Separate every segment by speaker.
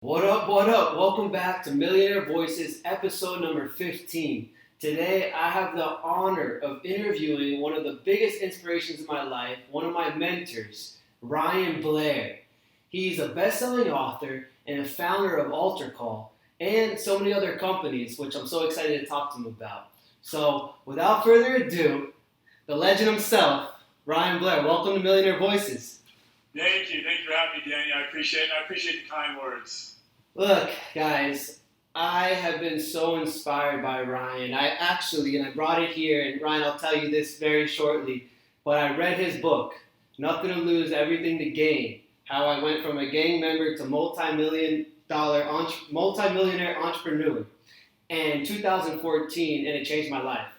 Speaker 1: What up, what up? Welcome back to Millionaire Voices, episode number 15. Today, I have the honor of interviewing one of the biggest inspirations in my life, one of my mentors, Ryan Blair. He's a best-selling author and a founder of Altercall and so many other companies, which I'm so excited to talk to him about. So, without further ado, the legend himself, Ryan Blair. Welcome to Millionaire Voices.
Speaker 2: Thank you for having me, Danny. I appreciate the kind words.
Speaker 1: Look, guys, I have been so inspired by Ryan. And I brought it here, and Ryan, I'll tell you this very shortly, but I read his book, Nothing to Lose, Everything to Gain, how I went from a gang member to multi-millionaire entrepreneur in 2014, and it changed my life.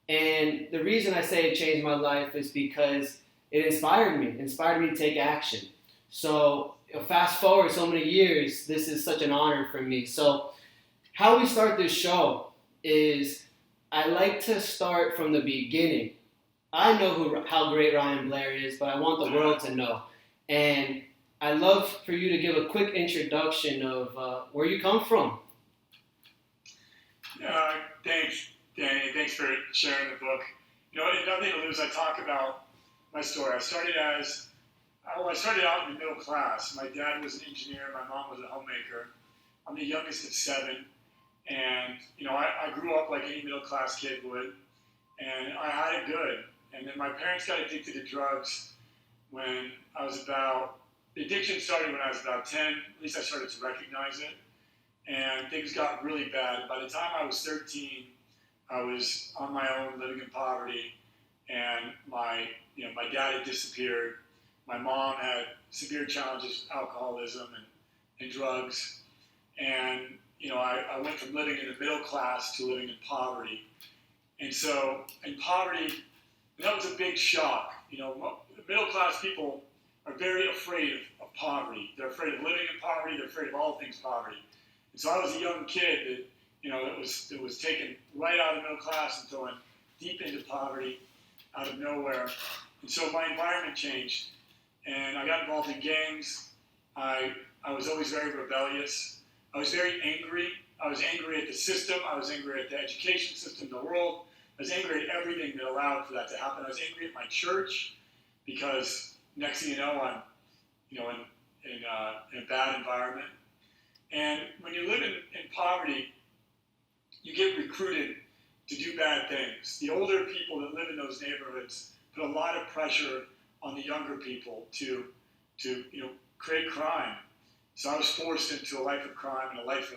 Speaker 1: And the reason I say it changed my life is because it inspired me to take action. So fast forward so many years, this is such an honor for me. So how we start this show is I like to start from the beginning. I know how great Ryan Blair is, but I want the world to know. And I'd love for you to give a quick introduction of where you come from.
Speaker 2: Thanks, Danny. Thanks for sharing the book. You know, in Nothing to Lose, I talk about my story. I started out in the middle class. My dad was an engineer. My mom was a homemaker. I'm the youngest of seven. And, you know, I grew up like any middle class kid would. And I had it good. And then my parents got addicted to drugs when the addiction started when I was about 10. At least I started to recognize it. And things got really bad. By the time I was 13, I was on my own, living in poverty. And my dad had disappeared. My mom had severe challenges with alcoholism and drugs. And, you know, I went from living in the middle class to living in poverty. And so in poverty, that was a big shock. You know, middle class people are very afraid of poverty. They're afraid of living in poverty. They're afraid of all things poverty. And so I was a young kid that, you know, it was taken right out of the middle class and thrown deep into poverty out of nowhere. And so my environment changed. And I got involved in gangs. I was always very rebellious. I was very angry. I was angry at the system. I was angry at the education system, the world. I was angry at everything that allowed for that to happen. I was angry at my church because next thing you know, I'm, you know, in a bad environment. And when you live in poverty, you get recruited to do bad things. The older people that live in those neighborhoods put a lot of pressure on the younger people to create crime. So I was forced into a life of crime and a life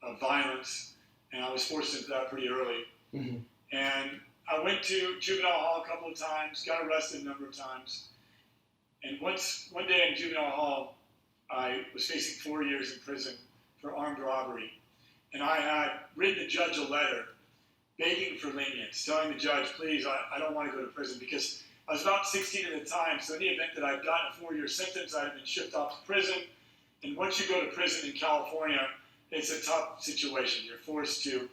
Speaker 2: of violence, and I was forced into that pretty early. Mm-hmm. And I went to juvenile hall a couple of times, got arrested a number of times. And one day in juvenile hall, I was facing 4 years in prison for armed robbery. And I had written the judge a letter begging for lenience, telling the judge, please, I don't want to go to prison, because I was about 16 at the time, so in the event that I'd gotten a 4-year sentence, I'd have been shipped off to prison. And once you go to prison in California, it's a tough situation. You're forced to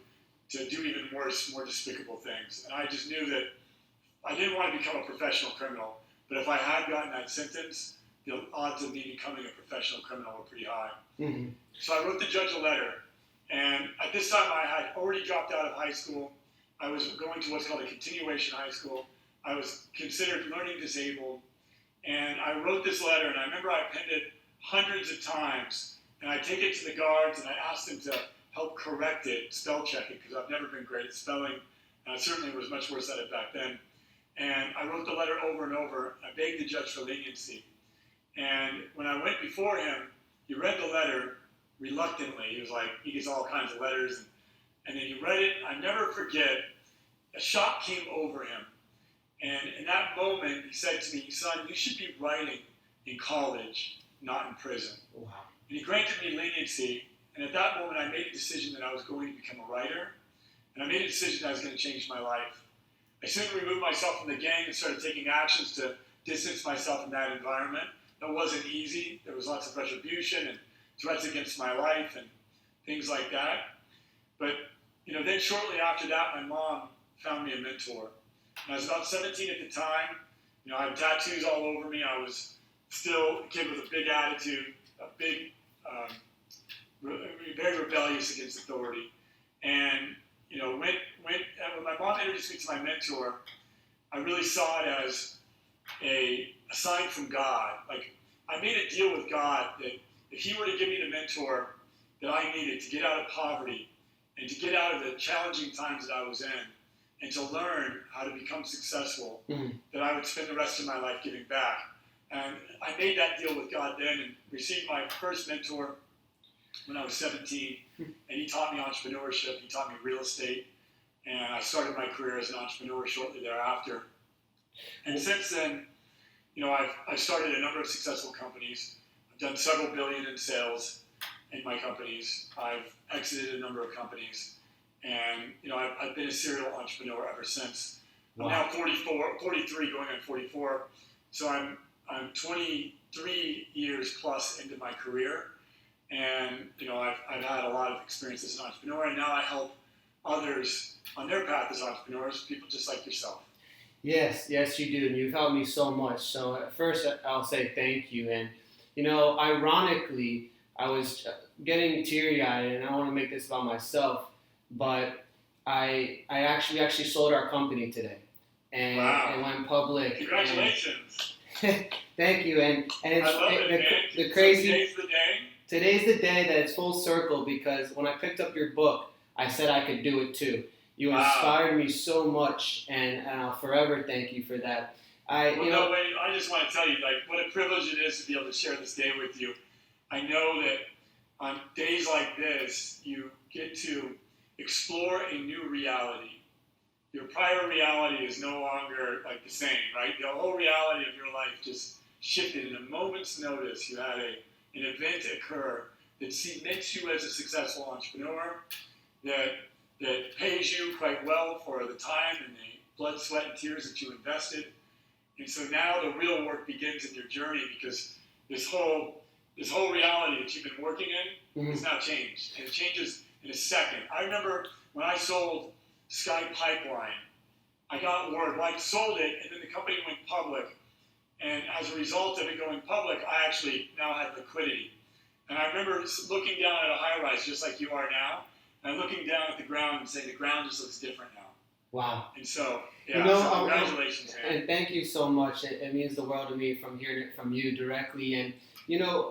Speaker 2: do even worse, more despicable things. And I just knew that I didn't want to become a professional criminal, but if I had gotten that sentence, the odds of me becoming a professional criminal were pretty high. Mm-hmm. So I wrote the judge a letter, and at this time I had already dropped out of high school. I was going to what's called a continuation high school. I was considered learning disabled, and I wrote this letter, and I remember I penned it hundreds of times, and I take it to the guards, and I asked them to help correct it, spell check it, because I've never been great at spelling, and I certainly was much worse at it back then. And I wrote the letter over and over. I begged the judge for leniency. And when I went before him, he read the letter reluctantly. He was like, he gets all kinds of letters, and then he read it. I never forget, a shock came over him. And in that moment, he said to me, son, you should be writing in college, not in prison. Wow. And he granted me leniency. And at that moment, I made a decision that I was going to become a writer. And I made a decision that I was going to change my life. I soon removed myself from the gang and started taking actions to distance myself from that environment. That wasn't easy. There was lots of retribution and threats against my life and things like that. But, you know, then shortly after that, my mom found me a mentor. And I was about 17 at the time. You know, I had tattoos all over me. I was still a kid with a big attitude, a big very rebellious against authority. And when my mom introduced me to my mentor, I really saw it as a sign from God. Like, I made a deal with God that if he were to give me the mentor that I needed to get out of poverty and to get out of the challenging times that I was in and to learn how to become successful, that I would spend the rest of my life giving back. And I made that deal with God then and received my first mentor when I was 17. And he taught me entrepreneurship, he taught me real estate, and I started my career as an entrepreneur shortly thereafter. And since then, I've started a number of successful companies. I've done several billion in sales in my companies. I've exited a number of companies. And, I've been a serial entrepreneur ever since. Wow. I'm now 43, going on 44. So I'm 23 years plus into my career. And, I've had a lot of experience as an entrepreneur. And now I help others on their path as entrepreneurs, people just like yourself.
Speaker 1: Yes, you do, and you've helped me so much. So at first, I'll say thank you. And ironically, I was getting teary-eyed, and I don't want to make this about myself, but I actually sold our company today, and
Speaker 2: wow.
Speaker 1: It went public.
Speaker 2: Congratulations!
Speaker 1: Thank you, and it's
Speaker 2: I love it,
Speaker 1: the crazy.
Speaker 2: So today's the day.
Speaker 1: Today's the day that it's full circle, because when I picked up your book, I said I could do it too. You inspired me so much, and I'll forever thank you for that.
Speaker 2: I just want to tell you, what a privilege it is to be able to share this day with you. I know that on days like this, you get to explore a new reality. Your prior reality is no longer the same, right? The whole reality of your life just shifted in a moment's notice. You had an event occur that cements you as a successful entrepreneur, that pays you quite well for the time and the blood, sweat, and tears that you invested. And so now the real work begins in your journey, because this whole reality that you've been working in is now changed. And it changes in a second. I remember when I sold Sky Pipeline, I got word. Well, I sold it, and then the company went public. And as a result of it going public, I actually now had liquidity. And I remember looking down at a high-rise just like you are now, and looking down at the ground and saying, the ground just looks different now.
Speaker 1: Wow.
Speaker 2: And so, so congratulations, man.
Speaker 1: And thank you so much. It means the world to me from hearing it from you directly. And,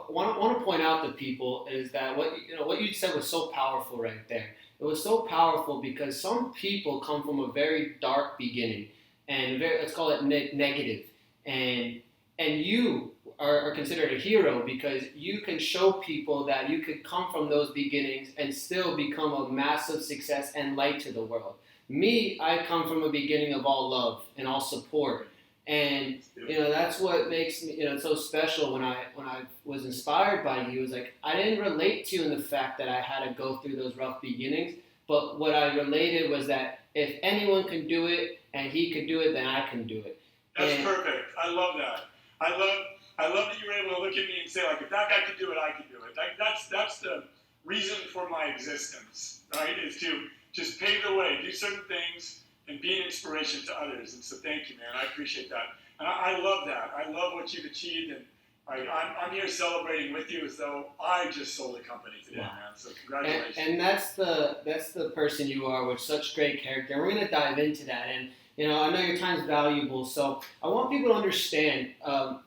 Speaker 1: want to point out to people is that what you said was so powerful right there. It was so powerful because some people come from a very dark beginning, and let's call it negative. And you are considered a hero because you can show people that you could come from those beginnings and still become a massive success and light to the world. Me, I come from a beginning of all love and all support. And, that's what makes me, so special when I was inspired by you. It was I didn't relate to you in the fact that I had to go through those rough beginnings, but what I related was that if anyone can do it and he could do it, then I can do it.
Speaker 2: That's perfect. I love that. I love that you were able to look at me and say, if that guy could do it, I can do it. That's the reason for my existence, right? Is to just pave the way, do certain things, and be an inspiration to others. And so thank you, man. I appreciate that. And I love that. I love what you've achieved. And I'm here celebrating with you as though I just sold a company today, man. So congratulations.
Speaker 1: And that's the person you are, with such great character. And we're going to dive into that. And, I know your time's valuable. So I want people to understand, a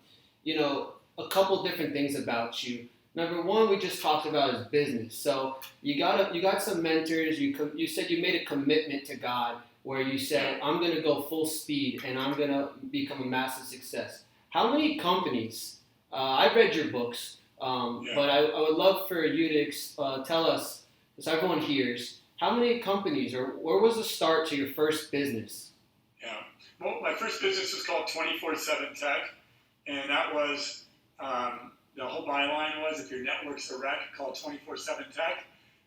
Speaker 1: couple different things about you. Number one, we just talked about is business. So you got some mentors. You said you made a commitment to God, where you said, I'm going to go full speed and I'm going to become a massive success. How many companies, I've read your books, but I would love for you to tell us, so everyone hears, how many companies, or where was the start to your first business?
Speaker 2: Yeah, well, my first business was called 24/7 Tech, and that was, the whole byline was, if your network's a wreck, call 24/7 Tech.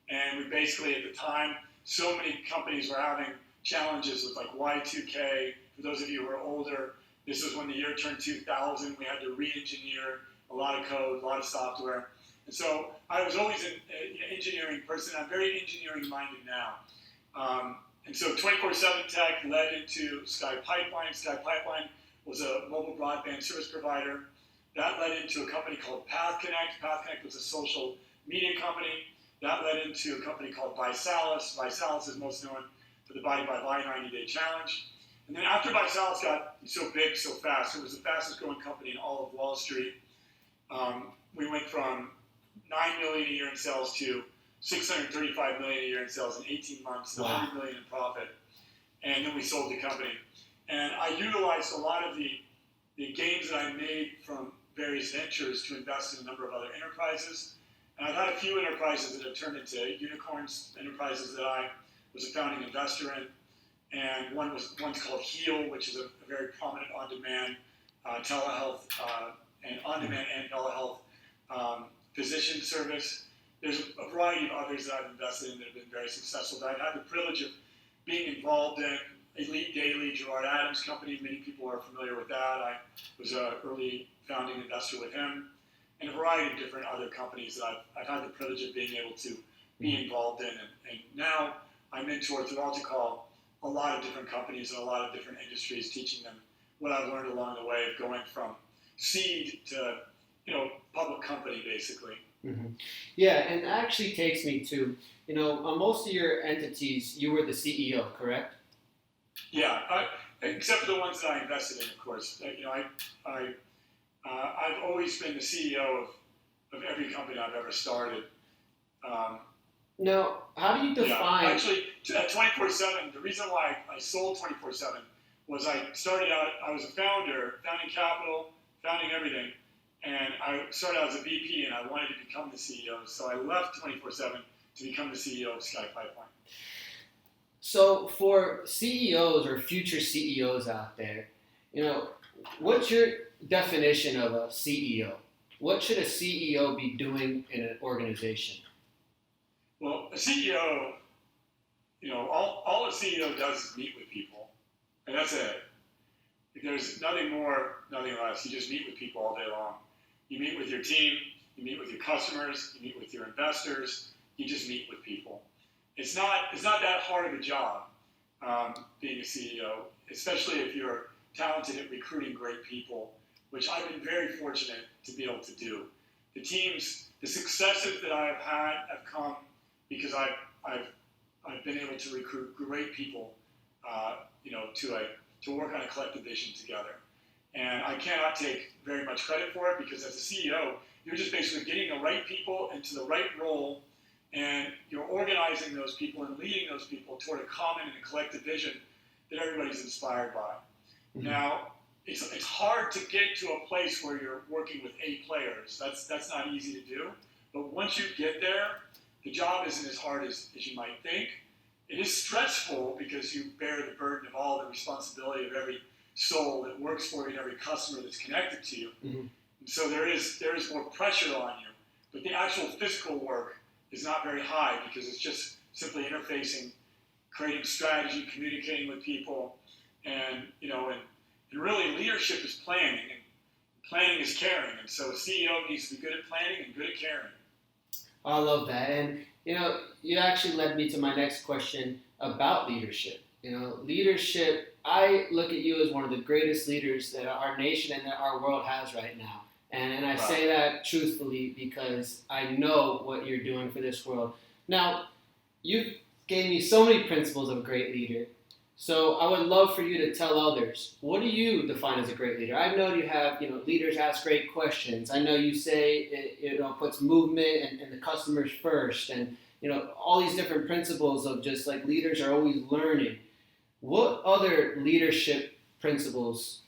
Speaker 2: And we basically, at the time, so many companies were having challenges with Y2K. For those of you who are older, this was when the year turned 2000. We had to re-engineer a lot of code, a lot of software. And so I was always an engineering person. I'm very engineering minded now. And so 24/7 Tech led into Sky Pipeline. Sky Pipeline was a mobile broadband service provider. That led into a company called PathConnect. PathConnect was a social media company. That led into a company called ViSalus. ViSalus is most known for the Body by Lie 90-day challenge. And then after ViSalus got so big so fast, it was the fastest growing company in all of Wall Street. We went from 9 million a year in sales to 635 million a year in sales in 18 months, and 100 million in profit. And then we sold the company. And I utilized a lot of the gains that I made from various ventures to invest in a number of other enterprises. And I've had a few enterprises that have turned into unicorns, enterprises that I was a founding investor in. And one's called Heal, which is a very prominent on-demand telehealth and on-demand and telehealth physician service. There's a variety of others that I've invested in that have been very successful that I've had the privilege of being involved in. Elite Daily, Gerard Adams' company, many people are familiar with that. I was an early founding investor with him, and a variety of different other companies that I've had the privilege of being able to be involved in. And now I mentor through Altercall a lot of different companies in a lot of different industries, teaching them what I've learned along the way of going from seed to public company, basically.
Speaker 1: Mm-hmm. Yeah, and that actually takes me to, on most of your entities, you were the CEO, correct?
Speaker 2: Yeah, except for the ones that I invested in, of course. I've always been the CEO of every company I've ever started.
Speaker 1: Now, how do you define...
Speaker 2: Yeah, actually, at 24/7, the reason why I sold 24/7 was I started out, I was a founder, founding capital, founding everything, and I started out as a VP, and I wanted to become the CEO, so I left 24/7 to become the CEO of Sky Pipeline.
Speaker 1: So for CEOs or future CEOs out there, what's your definition of a CEO? What should a CEO be doing in an organization?
Speaker 2: Well, a CEO, all a CEO does is meet with people, and that's it. There's nothing more, nothing less. You just meet with people all day long. You meet with your team, you meet with your customers, you meet with your investors, you just meet with people. It's not that hard of a job, being a CEO, especially if you're talented at recruiting great people, which I've been very fortunate to be able to do. The successes that I have had have come because I've been able to recruit great people, to work on a collective vision together. And I cannot take very much credit for it because as a CEO, you're just basically getting the right people into the right role, and you're organizing those people and leading those people toward a common and a collective vision that everybody's inspired by. Mm-hmm. Now, it's hard to get to a place where you're working with A players. That's not easy to do. But once you get there, the job isn't as hard as you might think. It is stressful because you bear the burden of all the responsibility of every soul that works for you and every customer that's connected to you. Mm-hmm. And so there is more pressure on you. But the actual physical work is not very high because it's just simply interfacing, creating strategy, communicating with people, and really leadership is planning, and planning is caring. And so a CEO needs to be good at planning and good at caring.
Speaker 1: I love that. And, you actually led me to my next question about leadership. Leadership, I look at you as one of the greatest leaders that our nation and that our world has right now. And I say that truthfully because I know what you're doing for this world. Now, you gave me so many principles of a great leader. So I would love for you to tell others, what do you define as a great leader? I know you have, leaders ask great questions. I know you say it puts movement and the customers first, and all these different principles of just like leaders are always learning. What other leadership principles?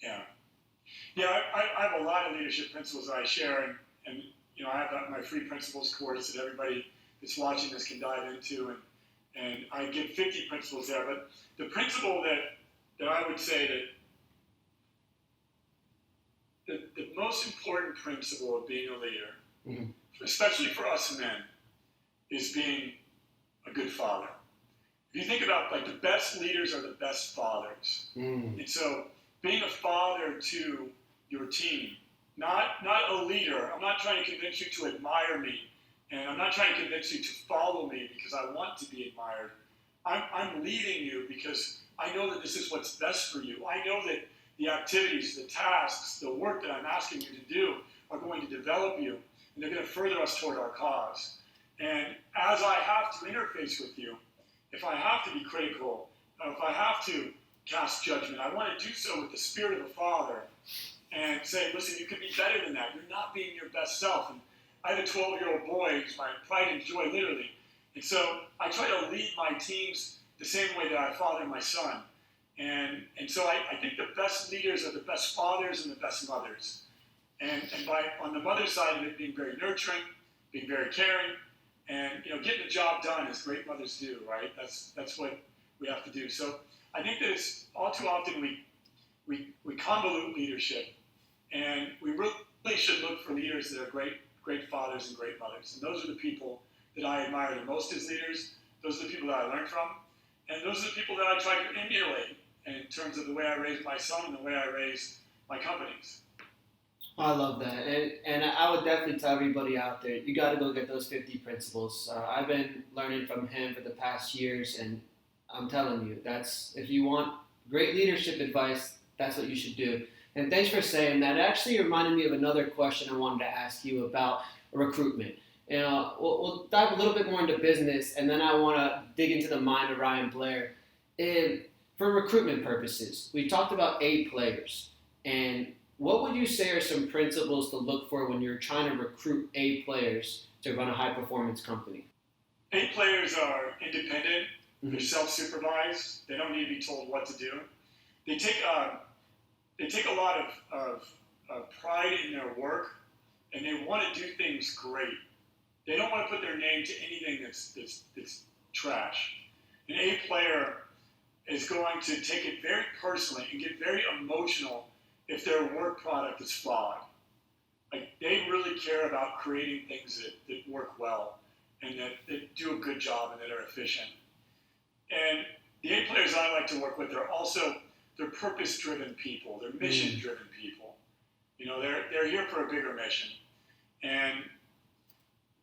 Speaker 2: Yeah, I have a lot of leadership principles that I share, and I have my free principles course that everybody that's watching this can dive into, and I give 50 principles there. But the principle that I would say that the most important principle of being a leader, mm-hmm. especially for us men, is being a good father. If you think about the best leaders are the best fathers. Mm. And so being a father to your team, not a leader. I'm not trying to convince you to admire me, and I'm not trying to convince you to follow me because I want to be admired. I'm leading you because I know that this is what's best for you. I know that the activities, the tasks, the work that I'm asking you to do are going to develop you, and they're going to further us toward our cause. And as I have to interface with you, if I have to be critical, if I have to cast judgment, I want to do so with the spirit of the Father and say, listen, you can be better than that. You're not being your best self. And I have a 12-year-old boy who's my pride and joy, literally. And so I try to lead my teams the same way that I father my son. And so I think the best leaders are the best fathers and the best mothers. And by on the mother side of it, being very nurturing, being very caring, and getting the job done as great mothers do, right? That's what we have to do. So I think that it's all too often we convolute leadership, and we really should look for leaders that are great fathers and great mothers. And those are the people that I admire the most as leaders. Those are the people that I learn from, and those are the people that I try to emulate in terms of the way I raise my son and the way I raise my companies.
Speaker 1: I love that, and I would definitely tell everybody out there, you got to go get those 50 principles. I've been learning from him for the past years, and I'm telling you, if you want great leadership advice, that's what you should do. And thanks for saying that. It actually reminded me of another question I wanted to ask you about recruitment. We'll dive a little bit more into business, and then I want to dig into the mind of Ryan Blair. For recruitment purposes, we talked about A players, and what would you say are some principles to look for when you're trying to recruit A players to run a high-performance company?
Speaker 2: A players are independent. They're self-supervised. They don't need to be told what to do. They take a lot of pride in their work, and they want to do things great. They don't want to put their name to anything that's trash. An A player is going to take it very personally and get very emotional if their work product is flawed. Like, they really care about creating things that work well and that do a good job and that are efficient. And the A players I like to work with they're purpose-driven people. They're mission-driven people. They're here for a bigger mission. And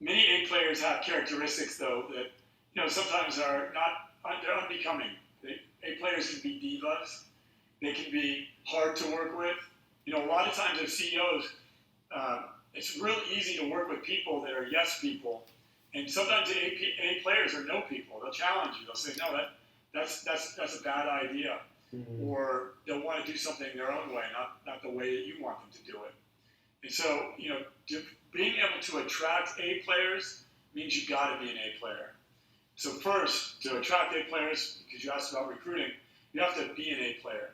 Speaker 2: many A players have characteristics, though, that sometimes they're unbecoming. A players can be divas. They can be hard to work with. A lot of times as CEOs, it's real easy to work with people that are yes people. And sometimes A players are no people. They'll challenge you. They'll say, no, that's a bad idea. Mm-hmm. Or they'll want to do something their own way, not the way that you want them to do it. And so, being able to attract A players means you've got to be an A player. So first, to attract A players, because you asked about recruiting, you have to be an A player.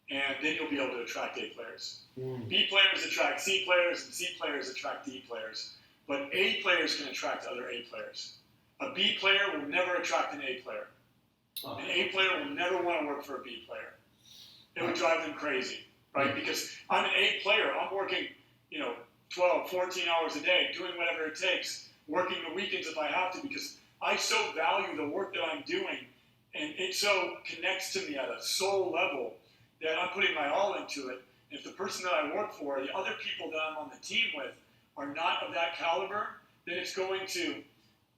Speaker 2: And then you'll be able to attract A players. B players attract C players, and C players attract D players. But A players can attract other A players. A B player will never attract an A player. An A player will never want to work for a B player. It would drive them crazy, right? Because I'm an A player. I'm working, 12, 14 hours a day, doing whatever it takes, working the weekends if I have to, because I so value the work that I'm doing, and it so connects to me at a soul level that I'm putting my all into it. And if the person that I work for, the other people that I'm on the team with, are not of that caliber, then it's going to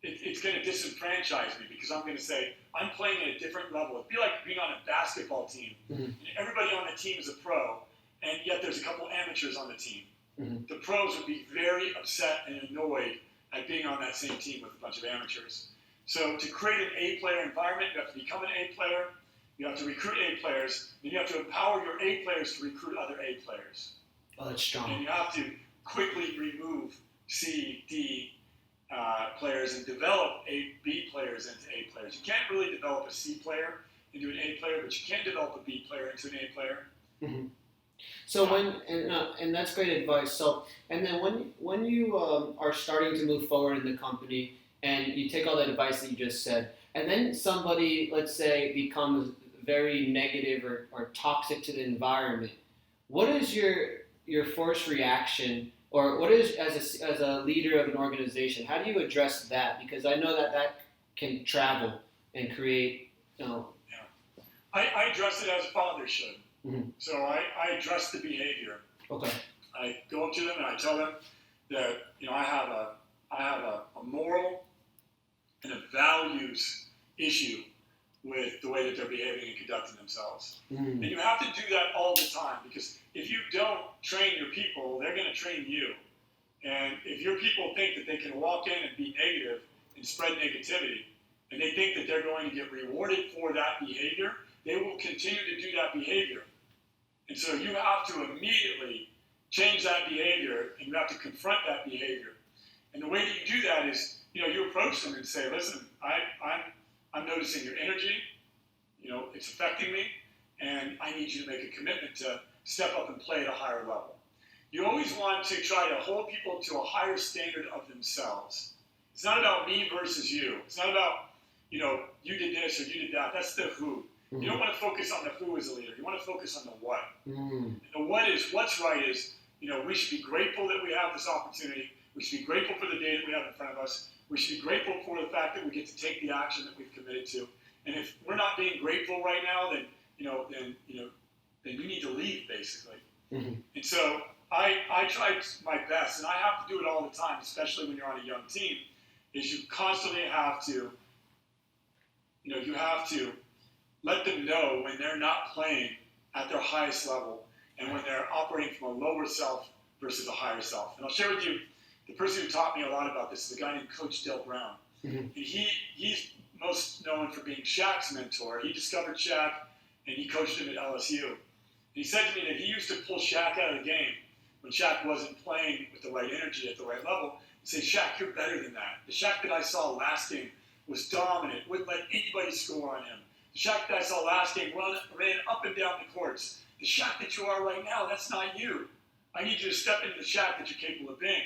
Speaker 2: disenfranchise me, because I'm going to say, I'm playing at a different level. It'd be like being on a basketball team. Mm-hmm. And everybody on the team is a pro, and yet there's a couple amateurs on the team. Mm-hmm. The pros would be very upset and annoyed at being on that same team with a bunch of amateurs. So to create an A player environment, you have to become an A player, you have to recruit A players, and you have to empower your A players to recruit other A players.
Speaker 1: Oh, that's strong.
Speaker 2: And you have to quickly remove C, D players and develop B players into A players. You can't really develop a C player into an A player, but you can develop a B player into an A player.
Speaker 1: Mm-hmm. So and that's great advice. So, and then when you are starting to move forward in the company, and you take all that advice that you just said, and then somebody, let's say, becomes very negative or toxic to the environment, what is your first reaction, or what is, as a leader of an organization, how do you address that? Because I know that can travel and create,
Speaker 2: Yeah. I address it as a father should. Mm-hmm. So I address the behavior.
Speaker 1: Okay.
Speaker 2: I go up to them and I tell them that I have a moral and a values issue with the way that they're behaving and conducting themselves. Mm-hmm. And you have to do that all the time, because if you don't train your people, they're going to train you. And if your people think that they can walk in and be negative and spread negativity, and they think that they're going to get rewarded for that behavior, they will continue to do that behavior. And so you have to immediately change that behavior, and you have to confront that behavior. And the way that you do that is, you approach them and say, listen, I'm noticing your energy, it's affecting me, and I need you to make a commitment to step up and play at a higher level. You always want to try to hold people to a higher standard of themselves. It's not about me versus you. It's not about, you did this or you did that. That's the who. You don't want to focus on the who as a leader. You want to focus on the what. And the what's right is, we should be grateful that we have this opportunity. We should be grateful for the day that we have in front of us. We should be grateful for the fact that we get to take the action that we've committed to. And if we're not being grateful right now, then we need to leave, basically. And so I try my best, and I have to do it all the time, especially when you're on a young team, is you constantly have to, you have to let them know when they're not playing at their highest level and when they're operating from a lower self versus a higher self. And I'll share with you, the person who taught me a lot about this is a guy named Coach Dale Brown. And he's most known for being Shaq's mentor. He discovered Shaq, and he coached him at LSU. And he said to me that he used to pull Shaq out of the game when Shaq wasn't playing with the right energy at the right level, and say, Shaq, you're better than that. The Shaq that I saw last game was dominant, wouldn't let anybody score on him. The Shaq that I saw last game ran up and down the courts. The Shaq that you are right now, that's not you. I need you to step into the Shaq that you're capable of being.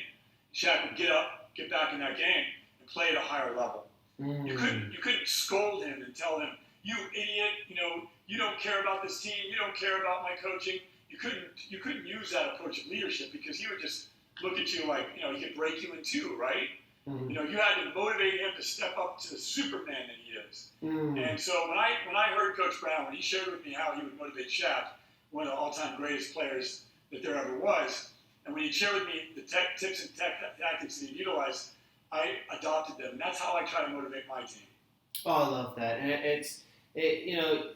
Speaker 2: Shaq would get up, get back in that game, and play at a higher level. You couldn't scold him and tell him, you idiot, you don't care about this team, you don't care about my coaching. You couldn't use that approach of leadership, because he would just look at you like, he could break you in two, right? You had to motivate him to step up to the Superman that he is. And so when I heard Coach Brown, when he shared with me how he would motivate Shaq, one of the all-time greatest players that there ever was, and when he shared with me the tips and tactics that he utilized, I adopted them, and that's how I try to motivate my team.
Speaker 1: Oh, I love that, and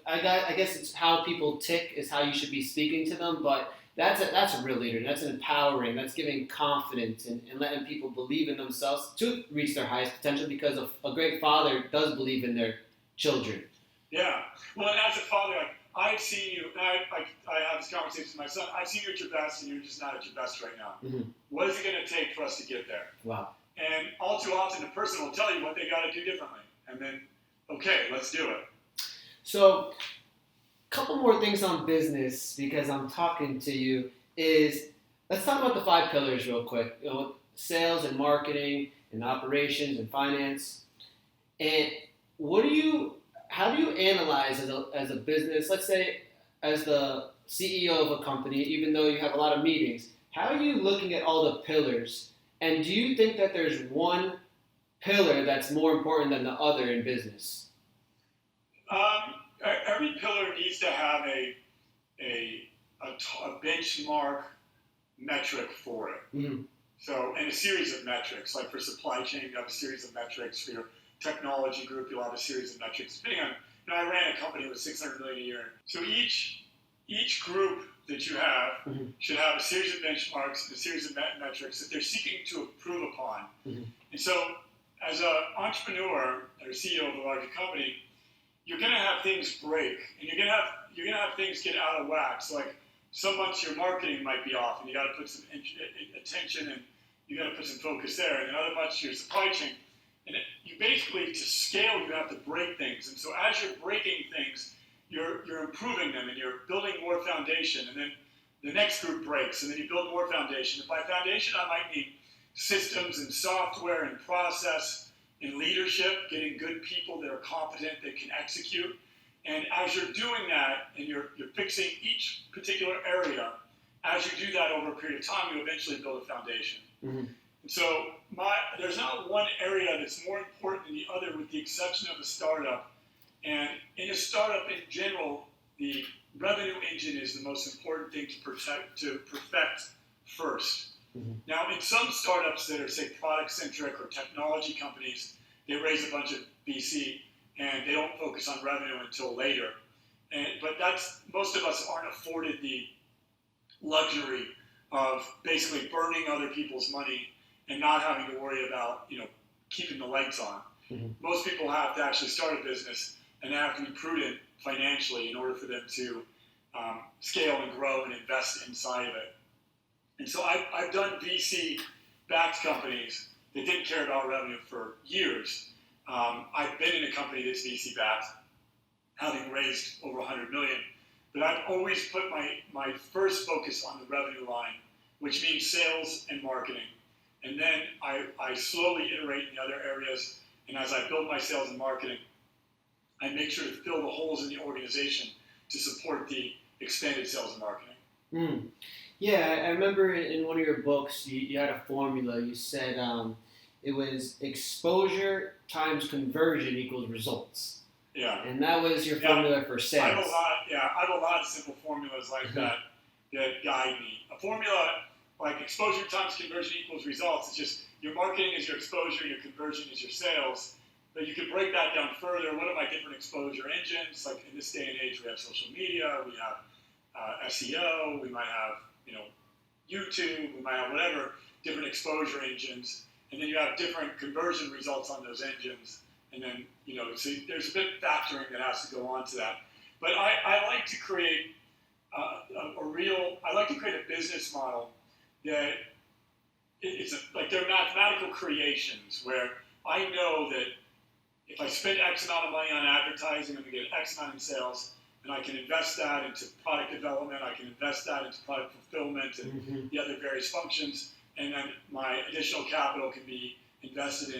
Speaker 1: I guess it's how people tick is how you should be speaking to them, but that's a real leader. That's empowering. That's giving confidence and letting people believe in themselves to reach their highest potential, because a great father does believe in their children.
Speaker 2: Yeah. Well, and as a father, I've seen you, and I have this conversation with my son. I've seen you at your best, and you're just not at your best right now. What is it going to take for us to get there?
Speaker 1: Wow.
Speaker 2: And all too often, the person will tell you what they got to do differently. And then, okay, let's do it.
Speaker 1: So, a couple more things on business, because I'm talking to you, is let's talk about the 5 pillars real quick. Sales and marketing and operations and finance. And how do you analyze as a business, let's say as the CEO of a company, even though you have a lot of meetings, how are you looking at all the pillars? And do you think that there's one pillar that's more important than the other in business?
Speaker 2: Every pillar needs to have a benchmark metric for it. So, and a series of metrics. Like for supply chain, you have a series of metrics. For your technology group, you'll have a series of metrics. Depending on, I ran a company with $600 million a year. So each group that you have should have a series of benchmarks and a series of metrics that they're seeking to improve upon. And so, as an entrepreneur or CEO of a larger company, you're going to have things break, and you're going to have things get out of whack. So, like some months your marketing might be off, and you got to put some attention and you got to put some focus there. And then other months your supply chain, and you basically, to scale, you have to break things. And so, as you're breaking things, you're improving them, and you're building more foundation. And then the next group breaks, and then you build more foundation. And by foundation, I might mean systems and software and process. In leadership, getting good people that are competent, that can execute. And as you're doing that, and you're fixing each particular area, as you do that over a period of time, you eventually build a foundation. And so there's not one area that's more important than the other, with the exception of a startup. And in a startup in general, the revenue engine is the most important thing to perfect first. Now, in some startups that are, say, product-centric or technology companies, they raise a bunch of VC, and they don't focus on revenue until later. But most of us aren't afforded the luxury of basically burning other people's money and not having to worry about, keeping the lights on.
Speaker 1: Mm-hmm.
Speaker 2: Most people have to actually start a business and they have to be prudent financially in order for them to scale and grow and invest inside of it. And so I've done VC-backed companies that didn't care about revenue for years. I've been in a company that's VC-backed, having raised over 100 million. But I've always put my first focus on the revenue line, which means sales and marketing. And then I slowly iterate in the other areas. And as I build my sales and marketing, I make sure to fill the holes in the organization to support the expanded sales and marketing.
Speaker 1: Mm. Yeah, I remember in one of your books, you had a formula. You said it was exposure times conversion equals results.
Speaker 2: Yeah.
Speaker 1: And that was your formula for sales.
Speaker 2: I have a lot of simple formulas like that guide me. A formula like exposure times conversion equals results. It's just your marketing is your exposure, your conversion is your sales. But you can break that down further. What are my different exposure engines? Like in this day and age, we have social media, we have SEO, we might have YouTube, we might have whatever different exposure engines, and then you have different conversion results on those engines, and then so there's a bit of factoring that has to go on to that. But I like to create I like to create a business model that like they're mathematical creations where I know that if I spend X amount of money on advertising, I'm going to get X amount in sales, and I can invest that into product development, I can invest that into product fulfillment and the other various functions, and then my additional capital can be invested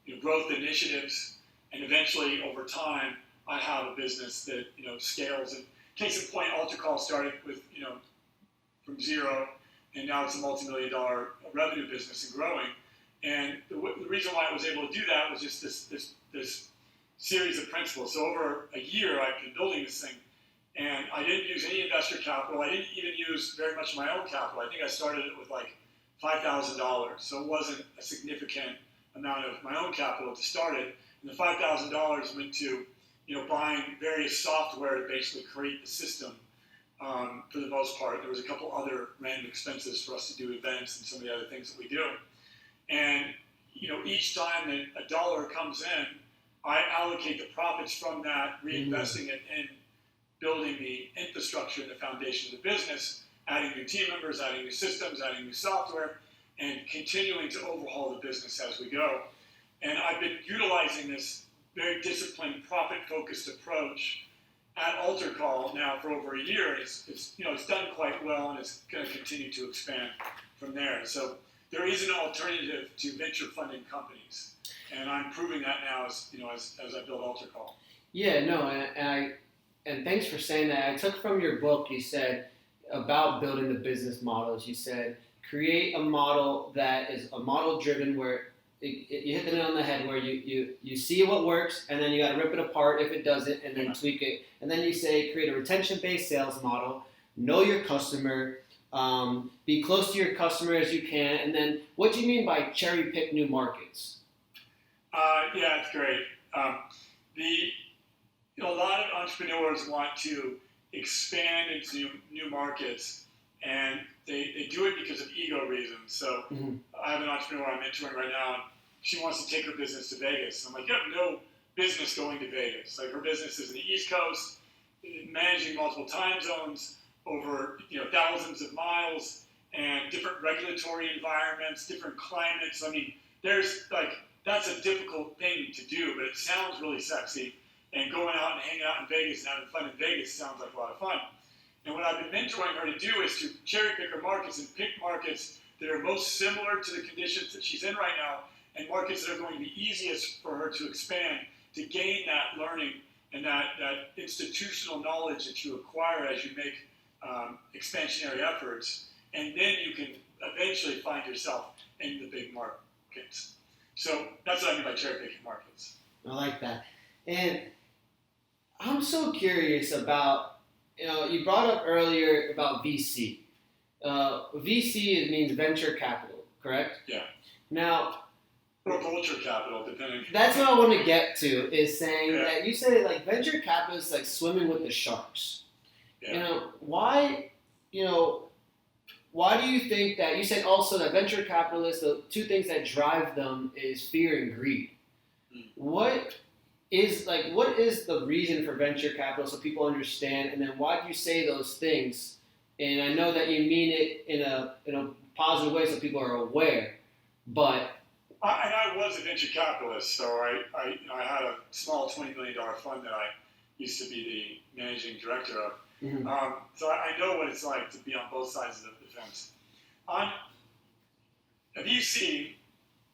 Speaker 2: in growth initiatives, and eventually over time, I have a business that scales. And case in point, Altercall started with from zero, and now it's a multi-million-dollar revenue business and growing. And the reason why I was able to do that was just this series of principles. So over a year, I've been building this thing, and I didn't use any investor capital. I didn't even use very much of my own capital. I think I started it with like $5,000, so it wasn't a significant amount of my own capital to start it. And the $5,000 went to buying various software to basically create the system. For the most part, there was a couple other random expenses for us to do events and some of the other things that we do. And each time that a dollar comes in, I allocate the profits from that, reinvesting it in building the infrastructure and the foundation of the business, adding new team members, adding new systems, adding new software, and continuing to overhaul the business as we go. And I've been utilizing this very disciplined, profit-focused approach at Altercall now for over a year. It's done quite well, and it's going to continue to expand from there. So there is an alternative to venture funding companies, and I'm proving that now as I build Altercall.
Speaker 1: Yeah, no, and thanks for saying that. I took from your book, you said about building the business models. You said create a model that is a model driven where you hit the nail on the head, where you see what works, and then you got to rip it apart if it doesn't, and then tweak it. And then you say create a retention-based sales model, know your customer, be close to your customer as you can, and then what do you mean by cherry pick new markets?
Speaker 2: Yeah, it's great. A lot of entrepreneurs want to expand into new markets, and they do it because of ego reasons. So I have an entrepreneur I'm mentoring right now, and she wants to take her business to Vegas. I'm like, you have no business going to Vegas. Like, her business is in the East Coast, managing multiple time zones over thousands of miles, and different regulatory environments, different climates. I mean, that's a difficult thing to do, but it sounds really sexy. And going out and hanging out in Vegas and having fun in Vegas sounds like a lot of fun. And what I've been mentoring her to do is to cherry pick her markets and pick markets that are most similar to the conditions that she's in right now, and markets that are going to be easiest for her to expand, to gain that learning and that institutional knowledge that you acquire as you make expansionary efforts. And then you can eventually find yourself in the big markets. So that's what I mean by cherry picking markets.
Speaker 1: I like that. And I'm so curious about, you brought up earlier about VC. VC means venture capital, correct?
Speaker 2: Yeah.
Speaker 1: Now,
Speaker 2: or vulture capital, depending.
Speaker 1: That's what I want to get to, is saying that you say like venture capital is like swimming with the sharks.
Speaker 2: Yeah.
Speaker 1: Why why do you think that, you said also that venture capitalists, the two things that drive them is fear and greed. What is the reason for venture capital so people understand, and then why do you say those things? And I know that you mean it in a positive way so people are aware, but
Speaker 2: I was a venture capitalist, so I had a small $20 million fund that I used to be the managing director of.
Speaker 1: mm-hmm.
Speaker 2: So I know what it's like to be on both sides of the fence. A VC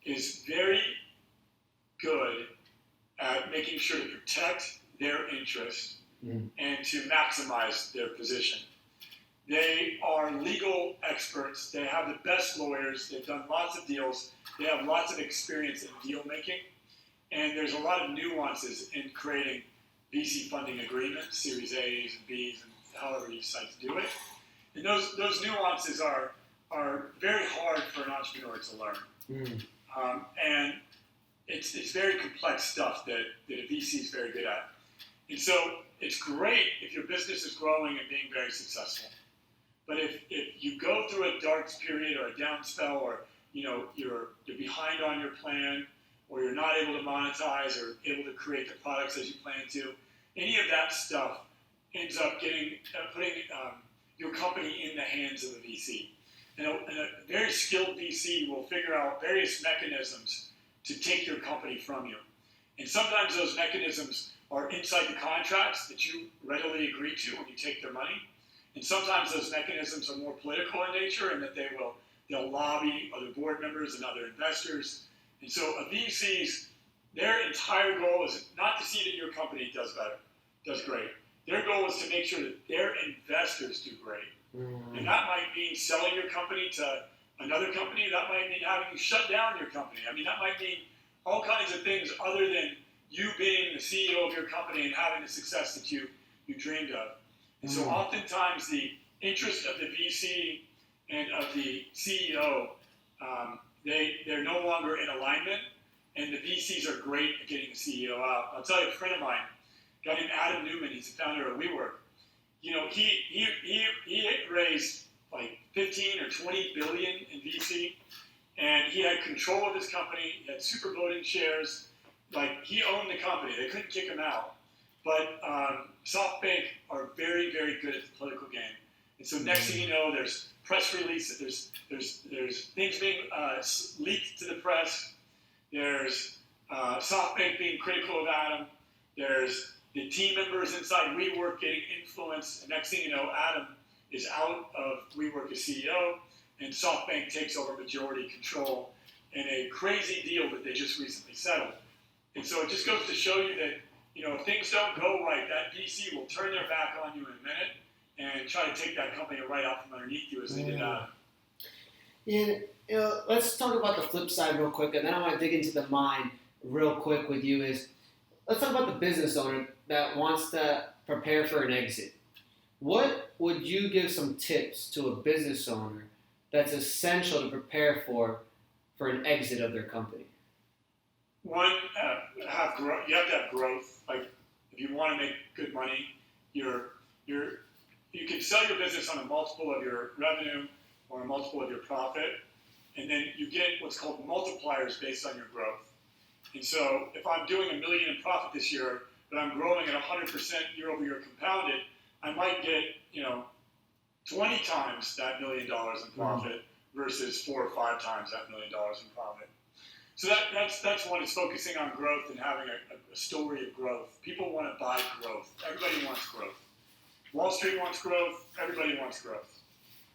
Speaker 2: is very good at making sure to protect their interest and to maximize their position. They are legal experts. They have the best lawyers. They've done lots of deals. They have lots of experience in deal making. And there's a lot of nuances in creating VC funding agreements, Series A's and B's, and however you decide to do it. And those nuances are very hard for an entrepreneur to learn. And it's very complex stuff that a VC is very good at. And so it's great if your business is growing and being very successful. But if you go through a dark period or a down spell, or you're behind on your plan, or you're not able to monetize or able to create the products as you plan to, any of that stuff ends up putting your company in the hands of a VC. And a very skilled VC will figure out various mechanisms to take your company from you. And sometimes those mechanisms are inside the contracts that you readily agree to when you take their money. And sometimes those mechanisms are more political in nature, and that they'll lobby other board members and other investors. And so a VC's, their entire goal is not to see that your company does great. Their goal is to make sure that their investors do great. And that might mean selling your company to another company. That might mean having you shut down your company. I mean, that might mean all kinds of things other than you being the CEO of your company and having the success that you dreamed of. And so oftentimes the interest of the VC and of the CEO, they're no longer in alignment, and the VCs are great at getting the CEO out. I'll tell you, a friend of mine, a guy named Adam Newman, he's the founder of WeWork. He raised like 15 or 20 billion in VC, and he had control of his company. He had super voting shares. Like, he owned the company. They couldn't kick him out. But SoftBank are very, very good at the political game. And so next thing you know, there's press releases, there's things being leaked to the press. There's SoftBank being critical of Adam. There's the team members inside WeWork getting influenced. And next thing you know, Adam is out of WeWork as CEO, and SoftBank takes over majority control in a crazy deal that they just recently settled. And so it just goes to show you that, if things don't go right, that VC will turn their back on you in a minute and try to take that company right out from underneath you as they did Adam.
Speaker 1: And let's talk about the flip side real quick, and then I want to dig into the mind real quick with you. Let's talk about the business owner that wants to prepare for an exit. What would you give some tips to a business owner that's essential to prepare for an exit of their company?
Speaker 2: One, you have to have growth. Like, if you want to make good money, you can sell your business on a multiple of your revenue or a multiple of your profit, and then you get what's called multipliers based on your growth. And so if I'm doing $1 million in profit this year, but I'm growing at 100% year over year compounded, I might get 20 times that $1 million in profit versus 4 or 5 times that $1 million in profit. So that's one, is focusing on growth and having a story of growth. People want to buy growth. Everybody wants growth. Wall Street wants growth. Everybody wants growth.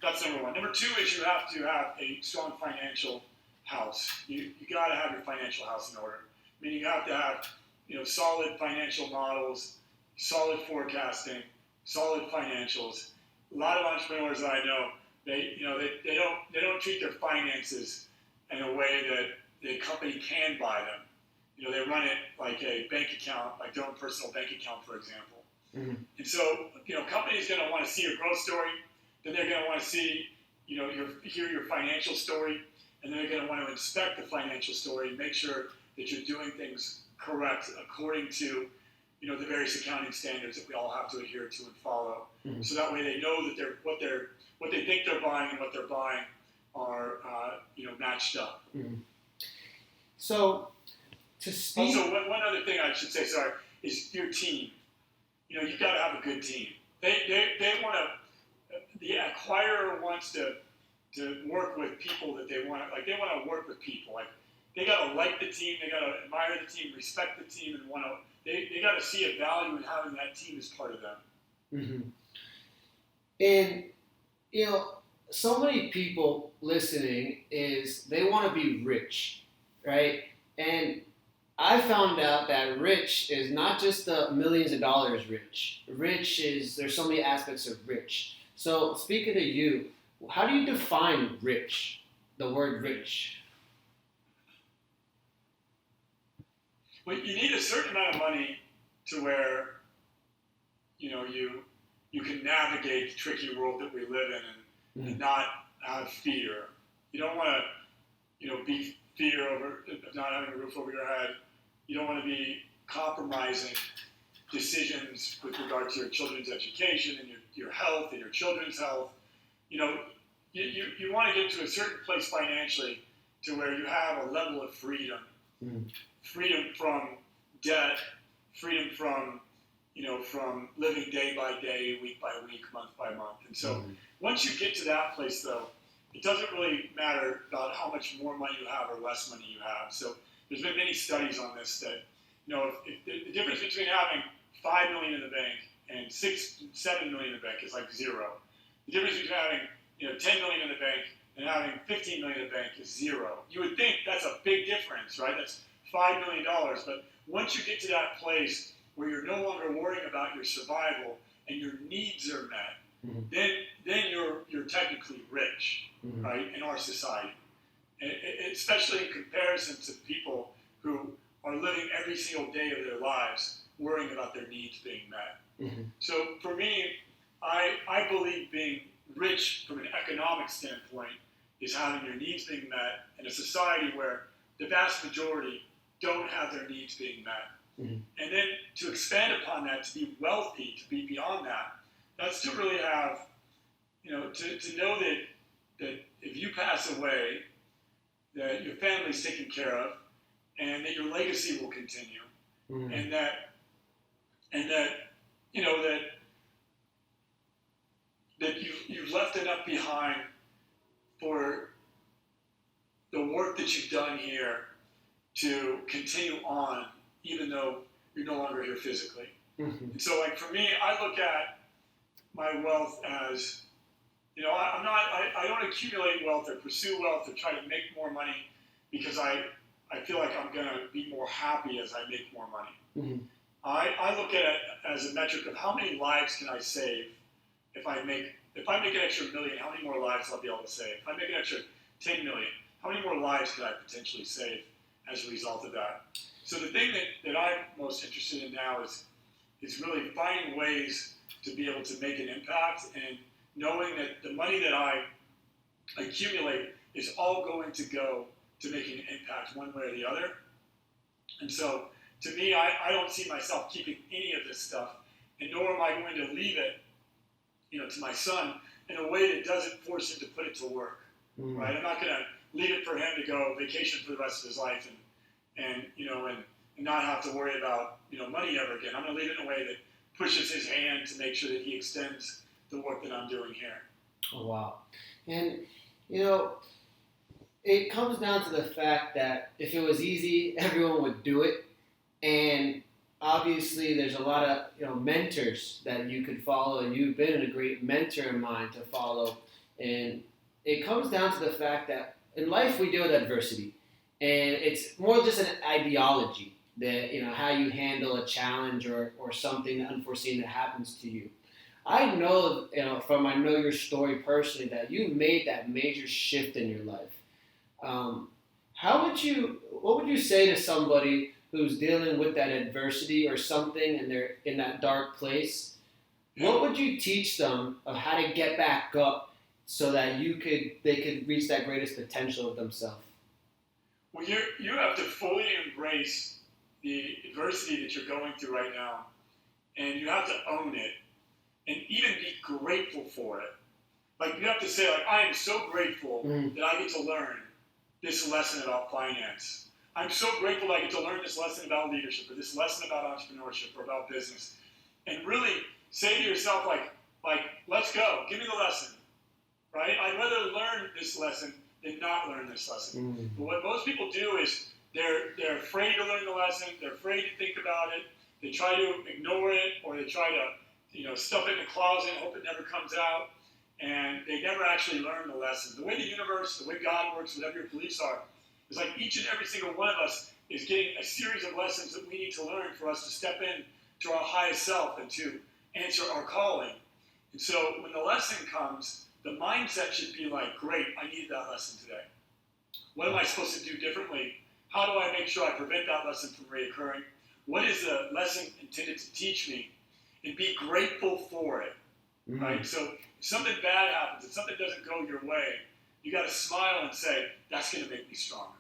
Speaker 2: That's number one. Number two is you have to have a strong financial house. You got to have your financial house in order. I mean, you have to have solid financial models, solid forecasting, solid financials. A lot of entrepreneurs that I know, they don't treat their finances in a way that the company can buy them. They run it like a bank account, like their own personal bank account, for example. And so, companies are going to want to see your growth story. Then they're going to want to see, hear your financial story, and then they're going to want to inspect the financial story and make sure that you're doing things correct according to, the various accounting standards that we all have to adhere to and follow.
Speaker 1: Mm-hmm.
Speaker 2: So that way they know that what they think they're buying and what they're buying are matched up.
Speaker 1: Mm-hmm. So to speak.
Speaker 2: Also, one other thing I should say, is your team. You've got to have a good team. They want to. The acquirer wants to work with people that they want to, like, they want to work with people. Like, they got to like the team, they got to admire the team, respect the team, and they got to see a value in having that team as part of them.
Speaker 1: Mm-hmm. And, so many people listening they want to be rich, right? And I found out that rich is not just the millions of dollars rich. There's so many aspects of rich. So speaking to you, how do you define rich, the word rich?
Speaker 2: Well, you need a certain amount of money to where, you can navigate the tricky world that we live in and not have fear. You don't want to, be fear over not having a roof over your head. You don't want to be compromising decisions with regard to your children's education and your health and your children's health. You want to get to a certain place financially to where you have a level of freedom. Freedom from debt, freedom from living day by day, week by week, month by month. And so once you get to that place, though, it doesn't really matter about how much more money you have or less money you have. So there's been many studies on this that, if the difference between having $5 million in the bank and $7 million in the bank is like zero. The difference between having, $10 million in the bank and having $15 million in the bank is zero. You would think that's a big difference, right? That's $5 million. But once you get to that place where you're no longer worrying about your survival and your needs are met, then you're technically rich, right, in our society. And especially in comparison to people who are living every single day of their lives worrying about their needs being met. So for me, I believe being rich from an economic standpoint is having your needs being met in a society where the vast majority don't have their needs being met. And then to expand upon that, to be wealthy, to be beyond that, that's to really have, to know that if you pass away, that your family's taken care of, and that your legacy will continue, and that you've left enough behind for the work that you've done here to continue on, even though you're no longer here physically. And so, like, for me, I look at my wealth as, I don't accumulate wealth or pursue wealth or try to make more money because I feel like I'm going to be more happy as I make more money. I look at it as a metric of how many lives can I save if I make an extra $1 million, how many more lives I'll be able to save. If I make an extra 10 million, how many more lives could I potentially save as a result of that? So the thing that I'm most interested in now is really finding ways to be able to make an impact and knowing that the money that I accumulate is all going to go to making an impact one way or the other. And so to me, I don't see myself keeping any of this stuff, and nor am I going to leave it, to my son in a way that doesn't force him to put it to work, right? I'm not going to leave it for him to go vacation for the rest of his life and not have to worry about, money ever again. I'm going to leave it in a way that pushes his hand to make sure that he extends the work that I'm doing here.
Speaker 1: Oh, wow. And, it comes down to the fact that if it was easy, everyone would do it. And obviously there's a lot of, mentors that you could follow, and you've been a great mentor of mine to follow. And it comes down to the fact that in life we deal with adversity. And it's more just an ideology that, how you handle a challenge or something unforeseen that happens to you. I know, from I know your story personally, that you made that major shift in your life. What would you say to somebody who's dealing with that adversity or something and they're in that dark place? What would you teach them of how to get back up so that they could reach that greatest potential of themselves?
Speaker 2: Well, you have to fully embrace the adversity that you're going through right now and you have to own it, and even be grateful for it. Like you have to say, like, I am so grateful that I get to learn this lesson about finance. I'm so grateful that I get to learn this lesson about leadership, or this lesson about entrepreneurship, or about business, and really say to yourself, like, let's go, give me the lesson, right? I'd rather learn this lesson than not learn this lesson. But what most people do is they're afraid to learn the lesson, they're afraid to think about it, they try to ignore it, or they try to, stuff it in a closet and hope it never comes out, and they never actually learn the lesson. The way the universe, the way God works, whatever your beliefs are, is like each and every single one of us is getting a series of lessons that we need to learn for us to step in to our highest self and to answer our calling. And so when the lesson comes, the mindset should be like, great, I needed that lesson today. What am I supposed to do differently? How do I make sure I prevent that lesson from reoccurring? What is the lesson intended to teach me? And be grateful for it, right? So if something bad happens, if something doesn't go your way, you got to smile and say, that's going to make me stronger.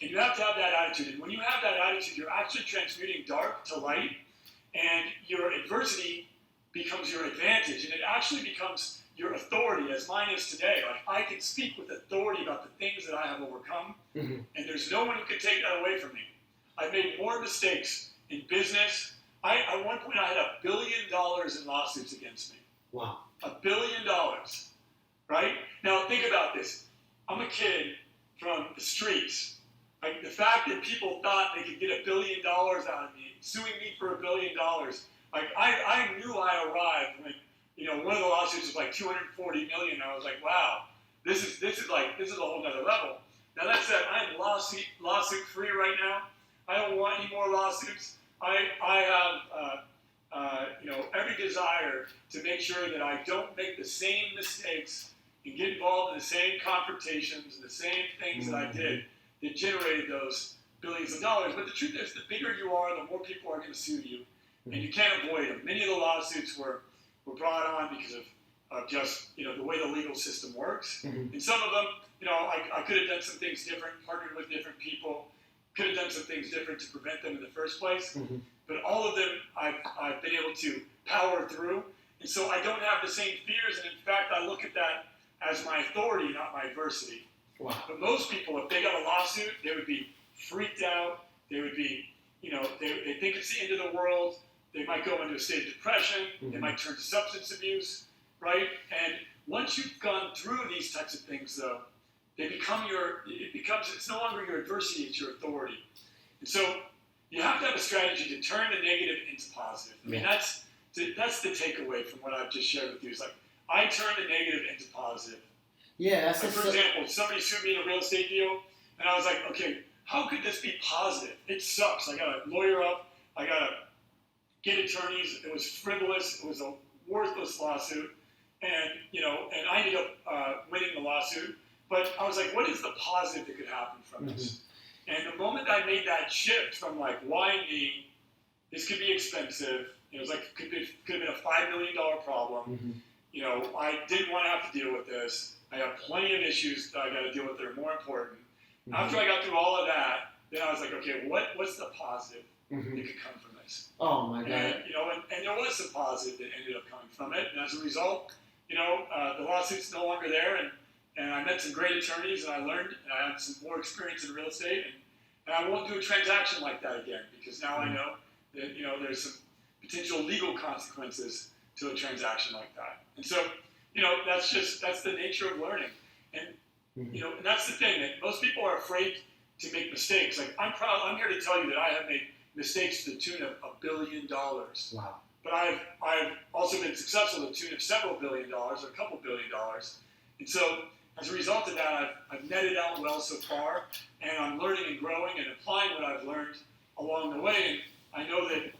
Speaker 2: And you have to have that attitude. And when you have that attitude, you're actually transmuting dark to light, and your adversity becomes your advantage, and it actually becomes your authority, as mine is today. Like, I can speak with authority about the things that I have overcome, and there's no one who can take that away from me. I've made more mistakes in business. At one point, I had $1 billion in lawsuits against me.
Speaker 1: Wow. $1
Speaker 2: billion, right? Now, think about this. I'm a kid from the streets. Like, the fact that people thought they could get $1 billion out of me, suing me for $1 billion, like, I knew I arrived when, one of the lawsuits was like $240 million. I was like, wow, this is a whole nother level. Now, that said, I'm lawsuit free right now. I don't want any more lawsuits. I have every desire to make sure that I don't make the same mistakes and get involved in the same confrontations and the same things that I did that generated those billions of dollars. But the truth is, the bigger you are, the more people are going to sue you, and you can't avoid them. Many of the lawsuits were brought on because of just the way the legal system works. And some of them, I could have done some things different, partnered with different people, could have done some things different to prevent them in the first place. But all of them, I've been able to power through. And so I don't have the same fears. And in fact, I look at that as my authority, not my adversity.
Speaker 1: Wow.
Speaker 2: But most people, if they got a lawsuit, they would be freaked out. They would be, they think it's the end of the world. They might go into a state of depression. They might turn to substance abuse, right? And once you've gone through these types of things, though, it's no longer your adversity, it's your authority. And so you have to have a strategy to turn the negative into positive. I mean, that's the takeaway from what I've just shared with you. Is like, I turn the negative into positive.
Speaker 1: Yeah, that's
Speaker 2: like, for example, somebody sued me in a real estate deal, and I was like, okay, how could this be positive? It sucks. I got to lawyer up. I got to get attorneys. It was frivolous. It was a worthless lawsuit. And, and I ended up winning the lawsuit. But I was like, what is the positive that could happen from this? And the moment I made that shift from like, why me? This could be expensive. It was like, could have been a $5 million problem. I didn't want to have to deal with this. I have plenty of issues that I got to deal with that are more important. After I got through all of that, then I was like, okay, what's the positive that could come from this?
Speaker 1: Oh my God.
Speaker 2: And, and there was some positive that ended up coming from it. And as a result, the lawsuit's no longer there. And I met some great attorneys, and I learned, and I had some more experience in real estate, and I won't do a transaction like that again, because now I know that, there's some potential legal consequences to a transaction like that. And so, that's the nature of learning. And, and that's the thing, that most people are afraid to make mistakes. Like, I'm here to tell you that I have made mistakes to the tune of $1 billion.
Speaker 1: Wow.
Speaker 2: But I've also been successful to the tune of several $1 billion, or a couple $1 billion. And so, as a result of that, I've netted out well so far, and I'm learning and growing and applying what I've learned along the way. And I know that,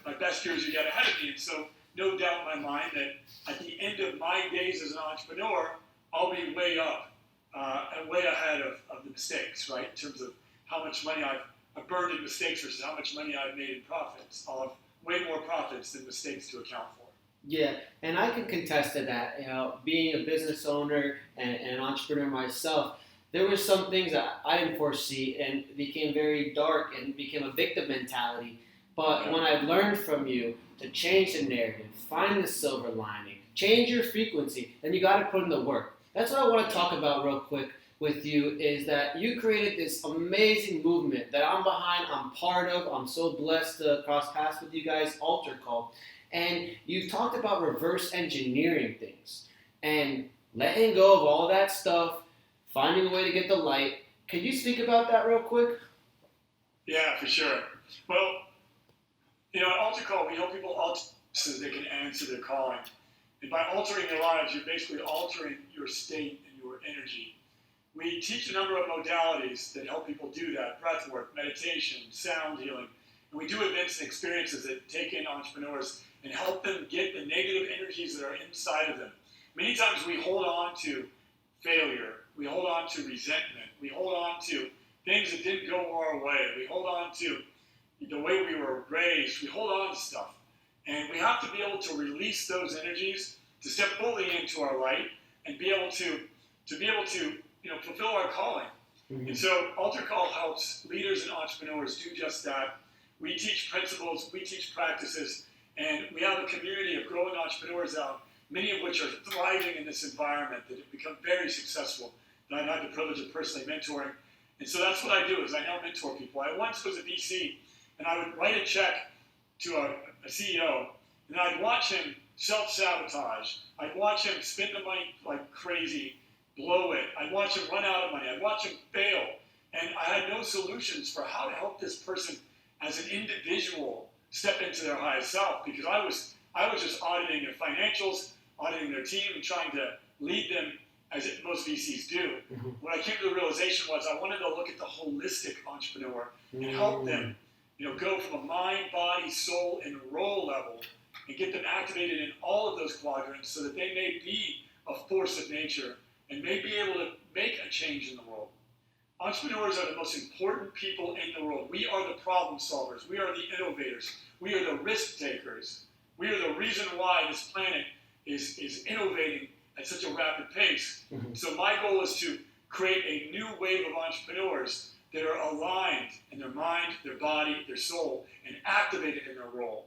Speaker 2: my best years are yet ahead of me. And so, no doubt in my mind that at the end of my days as an entrepreneur, I'll be way up and way ahead of the mistakes, right? In terms of how much money I've burned in mistakes versus how much money I've made in profits. I'll have way more profits than mistakes to account for.
Speaker 1: Yeah, and I can contest to that. Being a business owner and an entrepreneur myself, there were some things that I didn't foresee and became very dark and became a victim mentality. But when I've learned from you to change the narrative, find the silver lining, change your frequency, then you got to put in the work. That's what I want to talk about real quick with you, is that you created this amazing movement that I'm behind, I'm part of. I'm so blessed to cross paths with you guys, Altercall. And you've talked about reverse engineering things and letting go of all that stuff, finding a way to get the light. Can you speak about that real quick?
Speaker 2: Yeah, for sure. Well, at Altercall, we help people alter so that they can answer their calling. And by altering their lives, you're basically altering your state and your energy. We teach a number of modalities that help people do that: breath work, meditation, sound healing. And we do events and experiences that take in entrepreneurs and help them get the negative energies that are inside of them. Many times we hold on to failure. We hold on to resentment. We hold on to things that didn't go our way. We hold on to the way we were raised. We hold on to stuff. And we have to be able to release those energies to step fully into our light and be able to fulfill our calling. Mm-hmm. And so Altercall helps leaders and entrepreneurs do just that. We teach principles, we teach practices, and we have a community of growing entrepreneurs out, many of which are thriving in this environment, that have become very successful, that I've had the privilege of personally mentoring. And so that's what I do, is I now mentor people. I once was a VC, and I would write a check to a CEO, and I'd watch him self-sabotage. I'd watch him spend the money like crazy, blow it. I'd watch him run out of money. I'd watch him fail. And I had no solutions for how to help this person as an individual step into their highest self, because I was just auditing their financials, auditing their team, and trying to lead them as most VCs do. Mm-hmm. What I came to the realization was I wanted to look at the holistic entrepreneur and help them, go from a mind, body, soul, and role level, and get them activated in all of those quadrants so that they may be a force of nature and may be able to make a change in the world. Entrepreneurs are the most important people in the world. We are the problem solvers. We are the innovators. We are the risk takers. We are the reason why this planet is innovating at such a rapid pace. Mm-hmm. So my goal is to create a new wave of entrepreneurs that are aligned in their mind, their body, their soul, and activated in their role.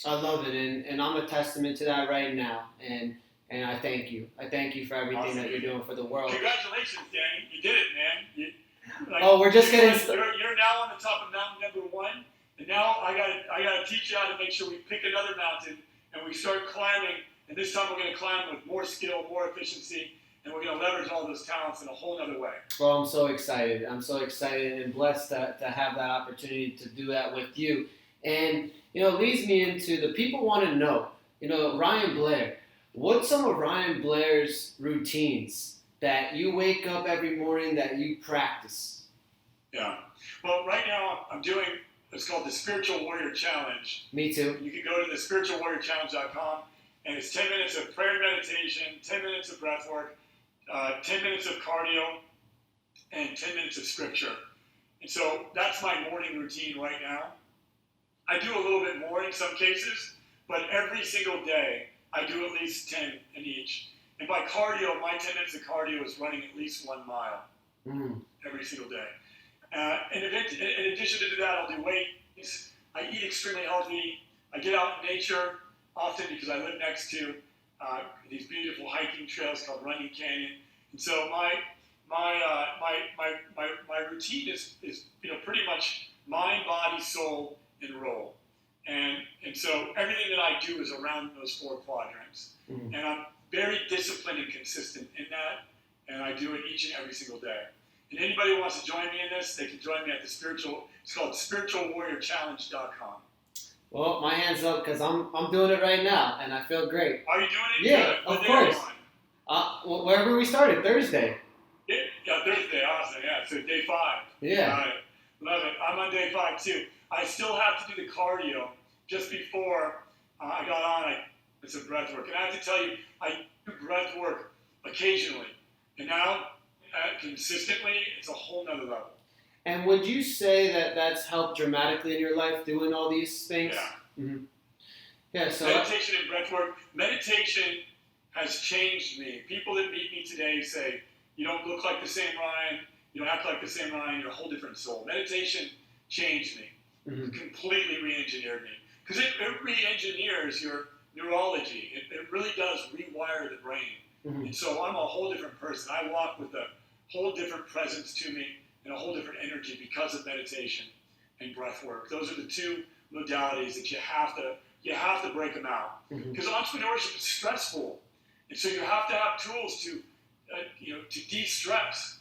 Speaker 1: I love it, and I'm a testament to that right now, and I thank you. I thank you for everything
Speaker 2: awesome.
Speaker 1: That you're doing for the world.
Speaker 2: Congratulations, Danny. You did it, man.
Speaker 1: We're just getting started.
Speaker 2: You're now on the top of mountain number 1, and now I gotta teach you how to make sure we pick another mountain and we start climbing. And this time we're going to climb with more skill, more efficiency, and we're going to leverage all those talents in a whole other way.
Speaker 1: Well, I'm so excited. I'm so excited and blessed to have that opportunity to do that with you. And it leads me into the people want to know. Ryan Blair. What's some of Ryan Blair's routines that you wake up every morning that you practice?
Speaker 2: Yeah. Well, right now I'm doing what's called the Spiritual Warrior Challenge.
Speaker 1: Me too.
Speaker 2: You can go to the spiritualwarriorchallenge.com, and it's 10 minutes of prayer and meditation, 10 minutes of breath work, 10 minutes of cardio, and 10 minutes of scripture. And so that's my morning routine right now. I do a little bit more in some cases, but every single day I do at least 10 in each. And by cardio, my 10 minutes of cardio is running at least 1 mile every single day. In addition to that, I'll do weights. I eat extremely healthy. I get out in nature often because I live next to these beautiful hiking trails called Runyon Canyon. And so my routine is pretty much mind, body, soul, and role. And so everything that I do is around those 4 quadrants. Mm-hmm. And I'm very disciplined and consistent in that, and I do it each and every single day. And anybody who wants to join me in this, they can join me at it's called spiritualwarriorchallenge.com.
Speaker 1: Well, my hand's up because I'm doing it right now, and I feel great.
Speaker 2: Are you doing it?
Speaker 1: Yeah, of course. Wherever we started, Thursday.
Speaker 2: Yeah, Thursday, awesome. Yeah, so day 5.
Speaker 1: Yeah.
Speaker 2: Love it. I'm on day 5 too. I still have to do the cardio just before I got on. It's a breath work. And I have to tell you, I do breath work occasionally. And now, consistently, it's a whole nother level.
Speaker 1: And would you say that that's helped dramatically in your life, doing all these things?
Speaker 2: Yeah.
Speaker 1: Mm-hmm. Yeah. So
Speaker 2: meditation and breath work. Meditation has changed me. People that meet me today say, you don't look like the same Ryan. You don't act like the same Ryan. You're a whole different soul. Meditation changed me. completely re-engineered me. Because it re-engineers your neurology. It really does rewire the brain. And so I'm a whole different person. I walk with a whole different presence to me and a whole different energy because of meditation and breath work. Those are the two modalities that you have to break them out. Because entrepreneurship is stressful. And so you have to have tools to de-stress.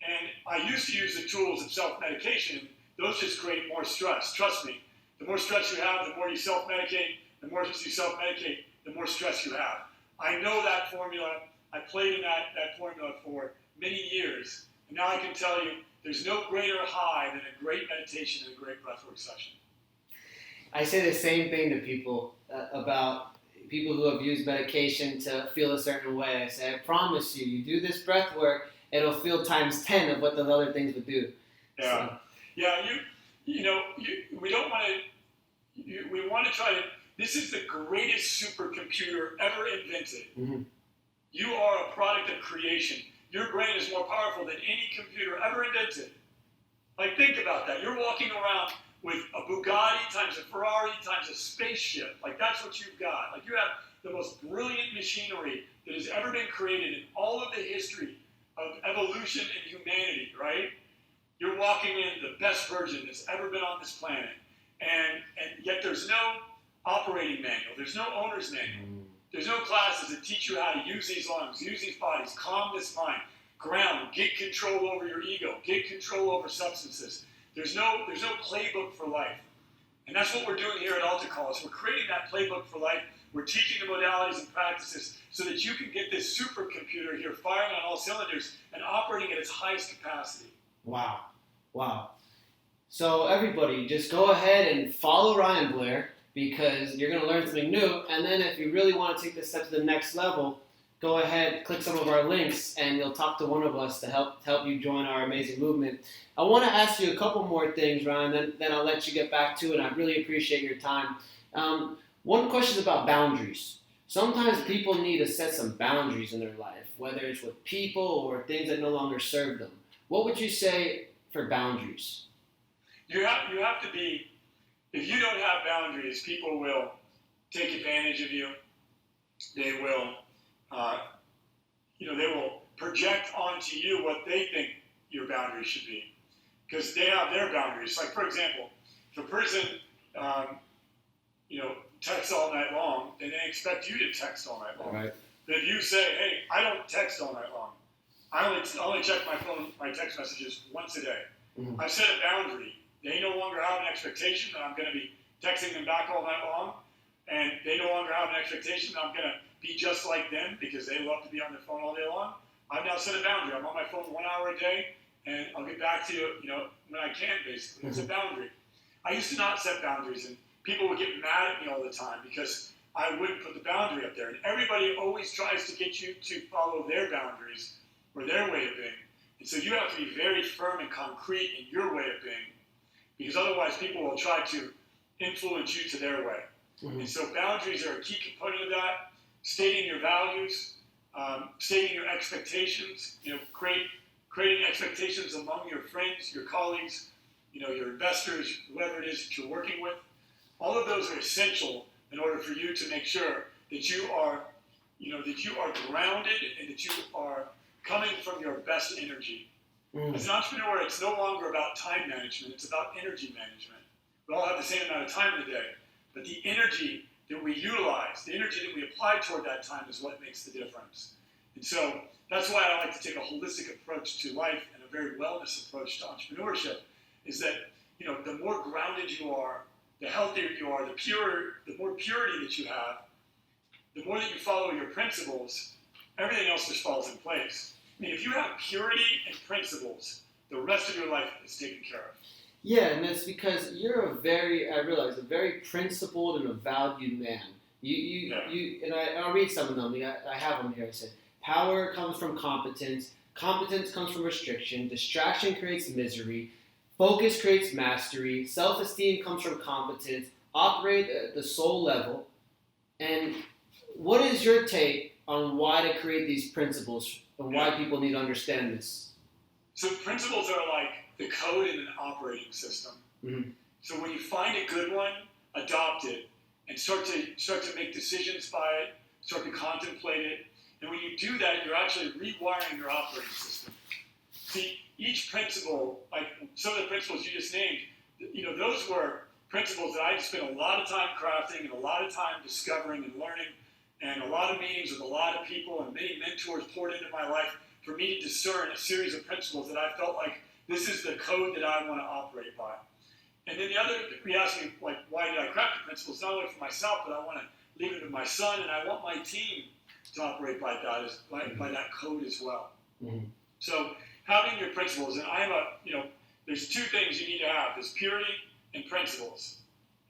Speaker 2: And I used to use the tools of self-medication. Those just create more stress. Trust me, the more stress you have, the more you self-medicate. The more you self-medicate, the more stress you have. I know that formula. I played in that formula for many years. And now I can tell you there's no greater high than a great meditation and a great breathwork session.
Speaker 1: I say the same thing to people about people who have used medication to feel a certain way. I say, I promise you, you do this breath work, it'll feel times 10 of what the other things would do.
Speaker 2: Yeah. So. Yeah, we don't want to, we want to try to, this is the greatest supercomputer ever invented. You are a product of creation. Your brain is more powerful than any computer ever invented. Like, think about that. You're walking around with a Bugatti times a Ferrari times a spaceship. Like, that's what you've got. Like, you have the most brilliant machinery that has ever been created in all of the history of evolution and humanity, right? You're walking in the best version that's ever been on this planet. And yet there's no operating manual. There's no owner's manual. There's no classes that teach you how to use these lungs, use these bodies, calm this mind, ground, get control over your ego, get control over substances. There's no playbook for life. And that's what we're doing here at Altercall. We're creating that playbook for life. We're teaching the modalities and practices so that you can get this supercomputer here firing on all cylinders and operating at its highest capacity.
Speaker 1: Wow. So everybody, just go ahead and follow Ryan Blair, because you're going to learn something new. And then if you really want to take this step to the next level, go ahead, click some of our links, and you'll talk to one of us to help you join our amazing movement. I want to ask you a couple more things, Ryan, then I'll let you get back to it. I really appreciate your time. One question is about boundaries. Sometimes people need to set some boundaries in their life, whether it's with people or things that no longer serve them. What would you say for boundaries?
Speaker 2: You have to be, if you don't have boundaries, people will take advantage of you. They will, they will project onto you what they think your boundaries should be, because they have their boundaries. Like, for example, if a person, texts all night long, then they expect you to text all night long.
Speaker 1: Right.
Speaker 2: But if you say, hey, I don't text all night long, I only check my text messages once a day. I've set a boundary. They no longer have an expectation that I'm going to be texting them back all night long, and they no longer have an expectation that I'm going to be just like them because they love to be on their phone all day long. I've now set a boundary. I'm on my phone 1 hour a day, and I'll get back to you, when I can, basically. It's a boundary. I used to not set boundaries, and people would get mad at me all the time because I wouldn't put the boundary up there. And everybody always tries to get you to follow their boundaries or their way of being. And so you have to be very firm and concrete in your way of being, because otherwise people will try to influence you to their way. And so boundaries are a key component of that. Stating your values, stating your expectations, creating expectations among your friends, your colleagues, your investors, whoever it is that you're working with. All of those are essential in order for you to make sure that you are, grounded and that you are coming from your best energy. As an entrepreneur, it's no longer about time management, it's about energy management. We all have the same amount of time in the day, but the energy that we utilize, the energy that we apply toward that time is what makes the difference. And so that's why I like to take a holistic approach to life and a very wellness approach to entrepreneurship, is that, the more grounded you are, the healthier you are, the more purity that you have, the more that you follow your principles, everything else just falls in place. I mean, if you have purity and principles, the rest of your life is taken care of.
Speaker 1: Yeah, and that's because you're a very principled and a valued man. I'll read some of them. I have them here. I said, power comes from competence. Competence comes from restriction. Distraction creates misery. Focus creates mastery. Self-esteem comes from competence. Operate at the soul level. And what is your take on why to create these principles and why people need to understand this?
Speaker 2: So principles are like the code in an operating system. So when you find a good one, adopt it and start to make decisions by it, start to contemplate it. And when you do that, you're actually rewiring your operating system. See, each principle, like some of the principles you just named, those were principles that I spent a lot of time crafting and a lot of time discovering and learning, and a lot of meetings with a lot of people and many mentors poured into my life for me to discern a series of principles that I felt like this is the code that I want to operate by. And then the other, you asked me, like, why did I craft the principles? Not only for myself, but I want to leave it to my son, and I want my team to operate by that code as well. Mm-hmm. So having your principles, and there's two things you need to have. There's purity and principles.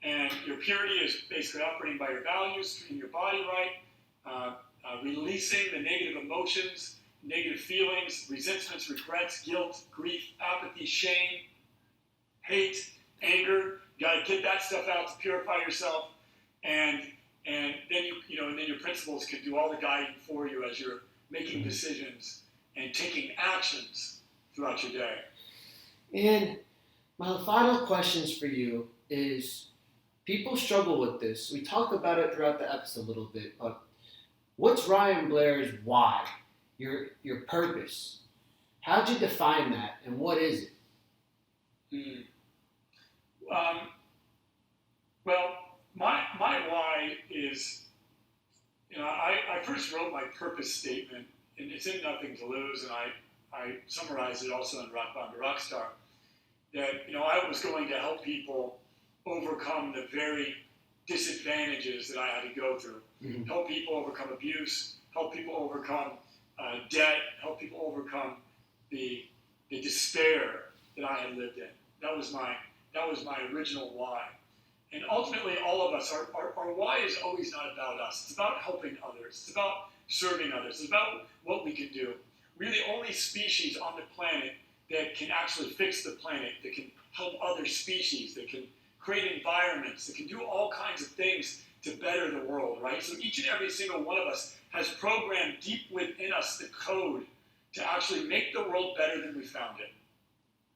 Speaker 2: And your purity is basically operating by your values, treating your body right, releasing the negative emotions, negative feelings, resentments, regrets, guilt, grief, apathy, shame, hate, anger. You got to get that stuff out to purify yourself, and then and then your principles can do all the guiding for you as you're making decisions and taking actions throughout your day.
Speaker 1: And my final questions for you is, people struggle with this. We talked about it throughout the episode a little bit, but what's Ryan Blair's why? Your purpose. How'd you define that, and what is it?
Speaker 2: Well, my why is, I first wrote my purpose statement, and it's in Nothing to Lose, and I summarized it also in Rock Bottom to Rockstar, that, I was going to help people overcome the very disadvantages that I had to go through. Mm-hmm. Help people overcome abuse, help people overcome debt, help people overcome the despair that I had lived in. That was my original why. And ultimately, all of us, our why is always not about us. It's about helping others. It's about serving others. It's about what we can do. We're the only species on the planet that can actually fix the planet, that can help other species, that can create environments, that can do all kinds of things to better the world, right? So each and every single one of us has programmed deep within us the code to actually make the world better than we found it.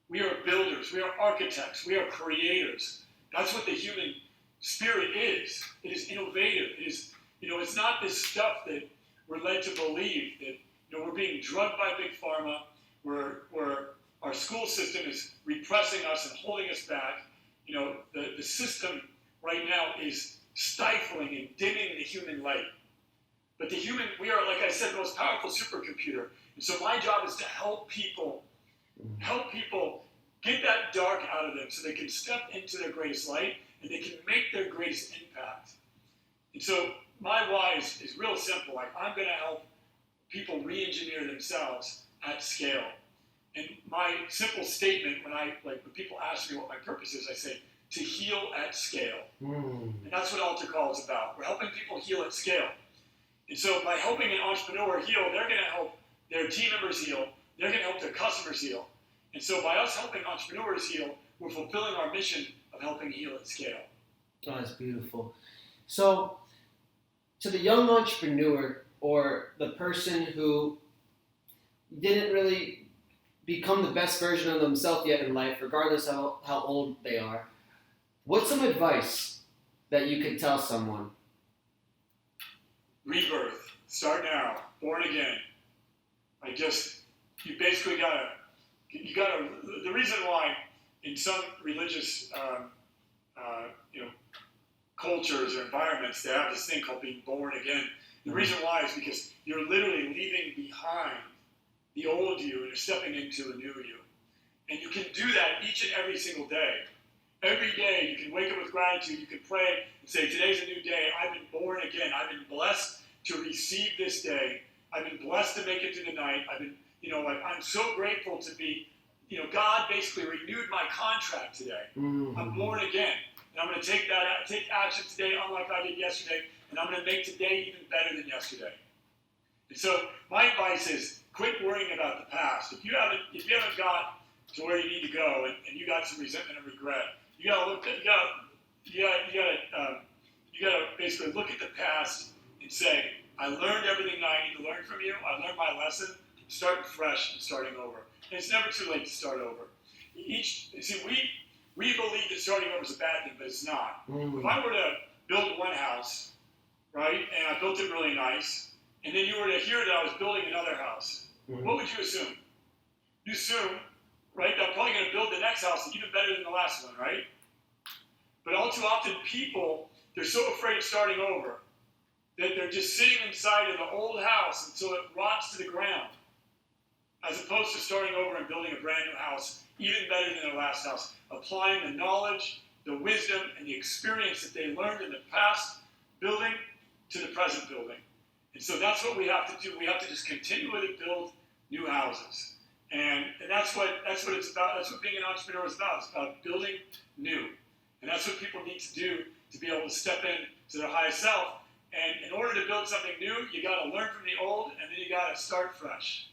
Speaker 2: We are builders, we are architects, we are creators. That's what the human spirit is. It is innovative. It is, it's not this stuff that we're led to believe that, we're being drugged by Big Pharma, where our school system is repressing us and holding us back. The system right now is stifling and dimming the human light. But we are, like I said, the most powerful supercomputer. And so my job is to help people get that dark out of them so they can step into their greatest light and they can make their greatest impact. And so my why is real simple. Like, I'm going to help people re-engineer themselves at scale. And my simple statement when people ask me what my purpose is, I say, to heal at scale. And that's what Altercall is about. We're helping people heal at scale. And so by helping an entrepreneur heal, they're going to help their team members heal. They're going to help their customers heal. And so by us helping entrepreneurs heal, we're fulfilling our mission of helping heal at scale.
Speaker 1: Oh, that's beautiful. So to the young entrepreneur, or the person who didn't really become the best version of themselves yet in life, regardless of how old they are, what's some advice that you could tell someone?
Speaker 2: Rebirth. Start now. Born again. You basically the reason why in some religious cultures or environments they have this thing called being born again. The reason why is because you're literally leaving behind the old you and you're stepping into a new you. And you can do that each and every single day. Every day you can wake up with gratitude, you can pray and say, today's a new day, I've been born again, I've been blessed to receive this day, I've been blessed to make it through the night, I'm so grateful to be, God basically renewed my contract today. Mm-hmm. I'm born again. And I'm going to take action today unlike I did yesterday, and I'm going to make today even better than yesterday. And so my advice is quit worrying about the past. If you haven't got to where you need to go and you got some resentment and regret, you got to basically look at the past and say, I learned everything I need to learn from you. I learned my lesson. Starting fresh and starting over. And it's never too late to start over. We believe that that starting over is a bad thing, but it's not.
Speaker 1: Mm.
Speaker 2: If I were to build one house, right, and I built it really nice, and then you were to hear that I was building another house, what would you assume? You assume, right, that I'm probably going to build the next house even better than the last one, right? But all too often people, they're so afraid of starting over that they're just sitting inside of the old house until it rots to the ground, as opposed to starting over and building a brand new house, even better than their last house, applying the knowledge, the wisdom, and the experience that they learned in the past building to the present building. And so that's what we have to do. We have to just continually build new houses. And that's what it's about. That's what being an entrepreneur is about. It's about building new. And that's what people need to do to be able to step in to their highest self. And in order to build something new, you got to learn from the old, and then you got to start fresh.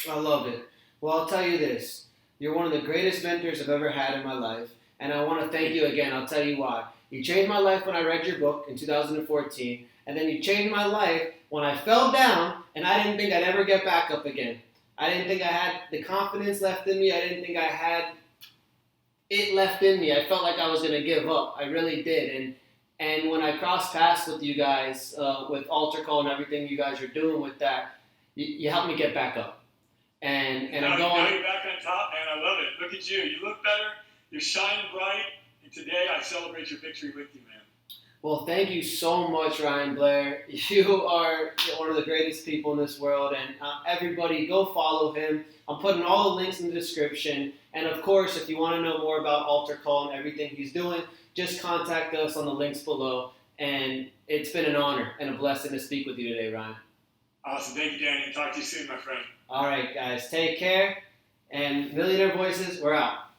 Speaker 1: I love it. Well, I'll tell you this. You're one of the greatest mentors I've ever had in my life, and I want to thank you again. I'll tell you why. You changed my life when I read your book in 2014, and then you changed my life when I fell down, and I didn't think I'd ever get back up again. I didn't think I had the confidence left in me. I didn't think I had it left in me. I felt like I was going to give up. I really did. And when I crossed paths with you guys, with Altercall and everything you guys are doing with that, you helped me get back up. And
Speaker 2: now,
Speaker 1: I'm going.
Speaker 2: Now you're back on top, man. I love it. Look at you. You look better. You're shining bright. And today I celebrate your victory with you, man.
Speaker 1: Well, thank you so much, Ryan Blair. You are one of the greatest people in this world, and everybody go follow him. I'm putting all the links in the description. And of course, if you want to know more about Altercall and everything he's doing, just contact us on the links below. And it's been an honor and a blessing to speak with you today, Ryan.
Speaker 2: Awesome. Thank you, Danny. Talk to you soon, my friend.
Speaker 1: All right, guys. Take care. And Millionaire Voices, we're out.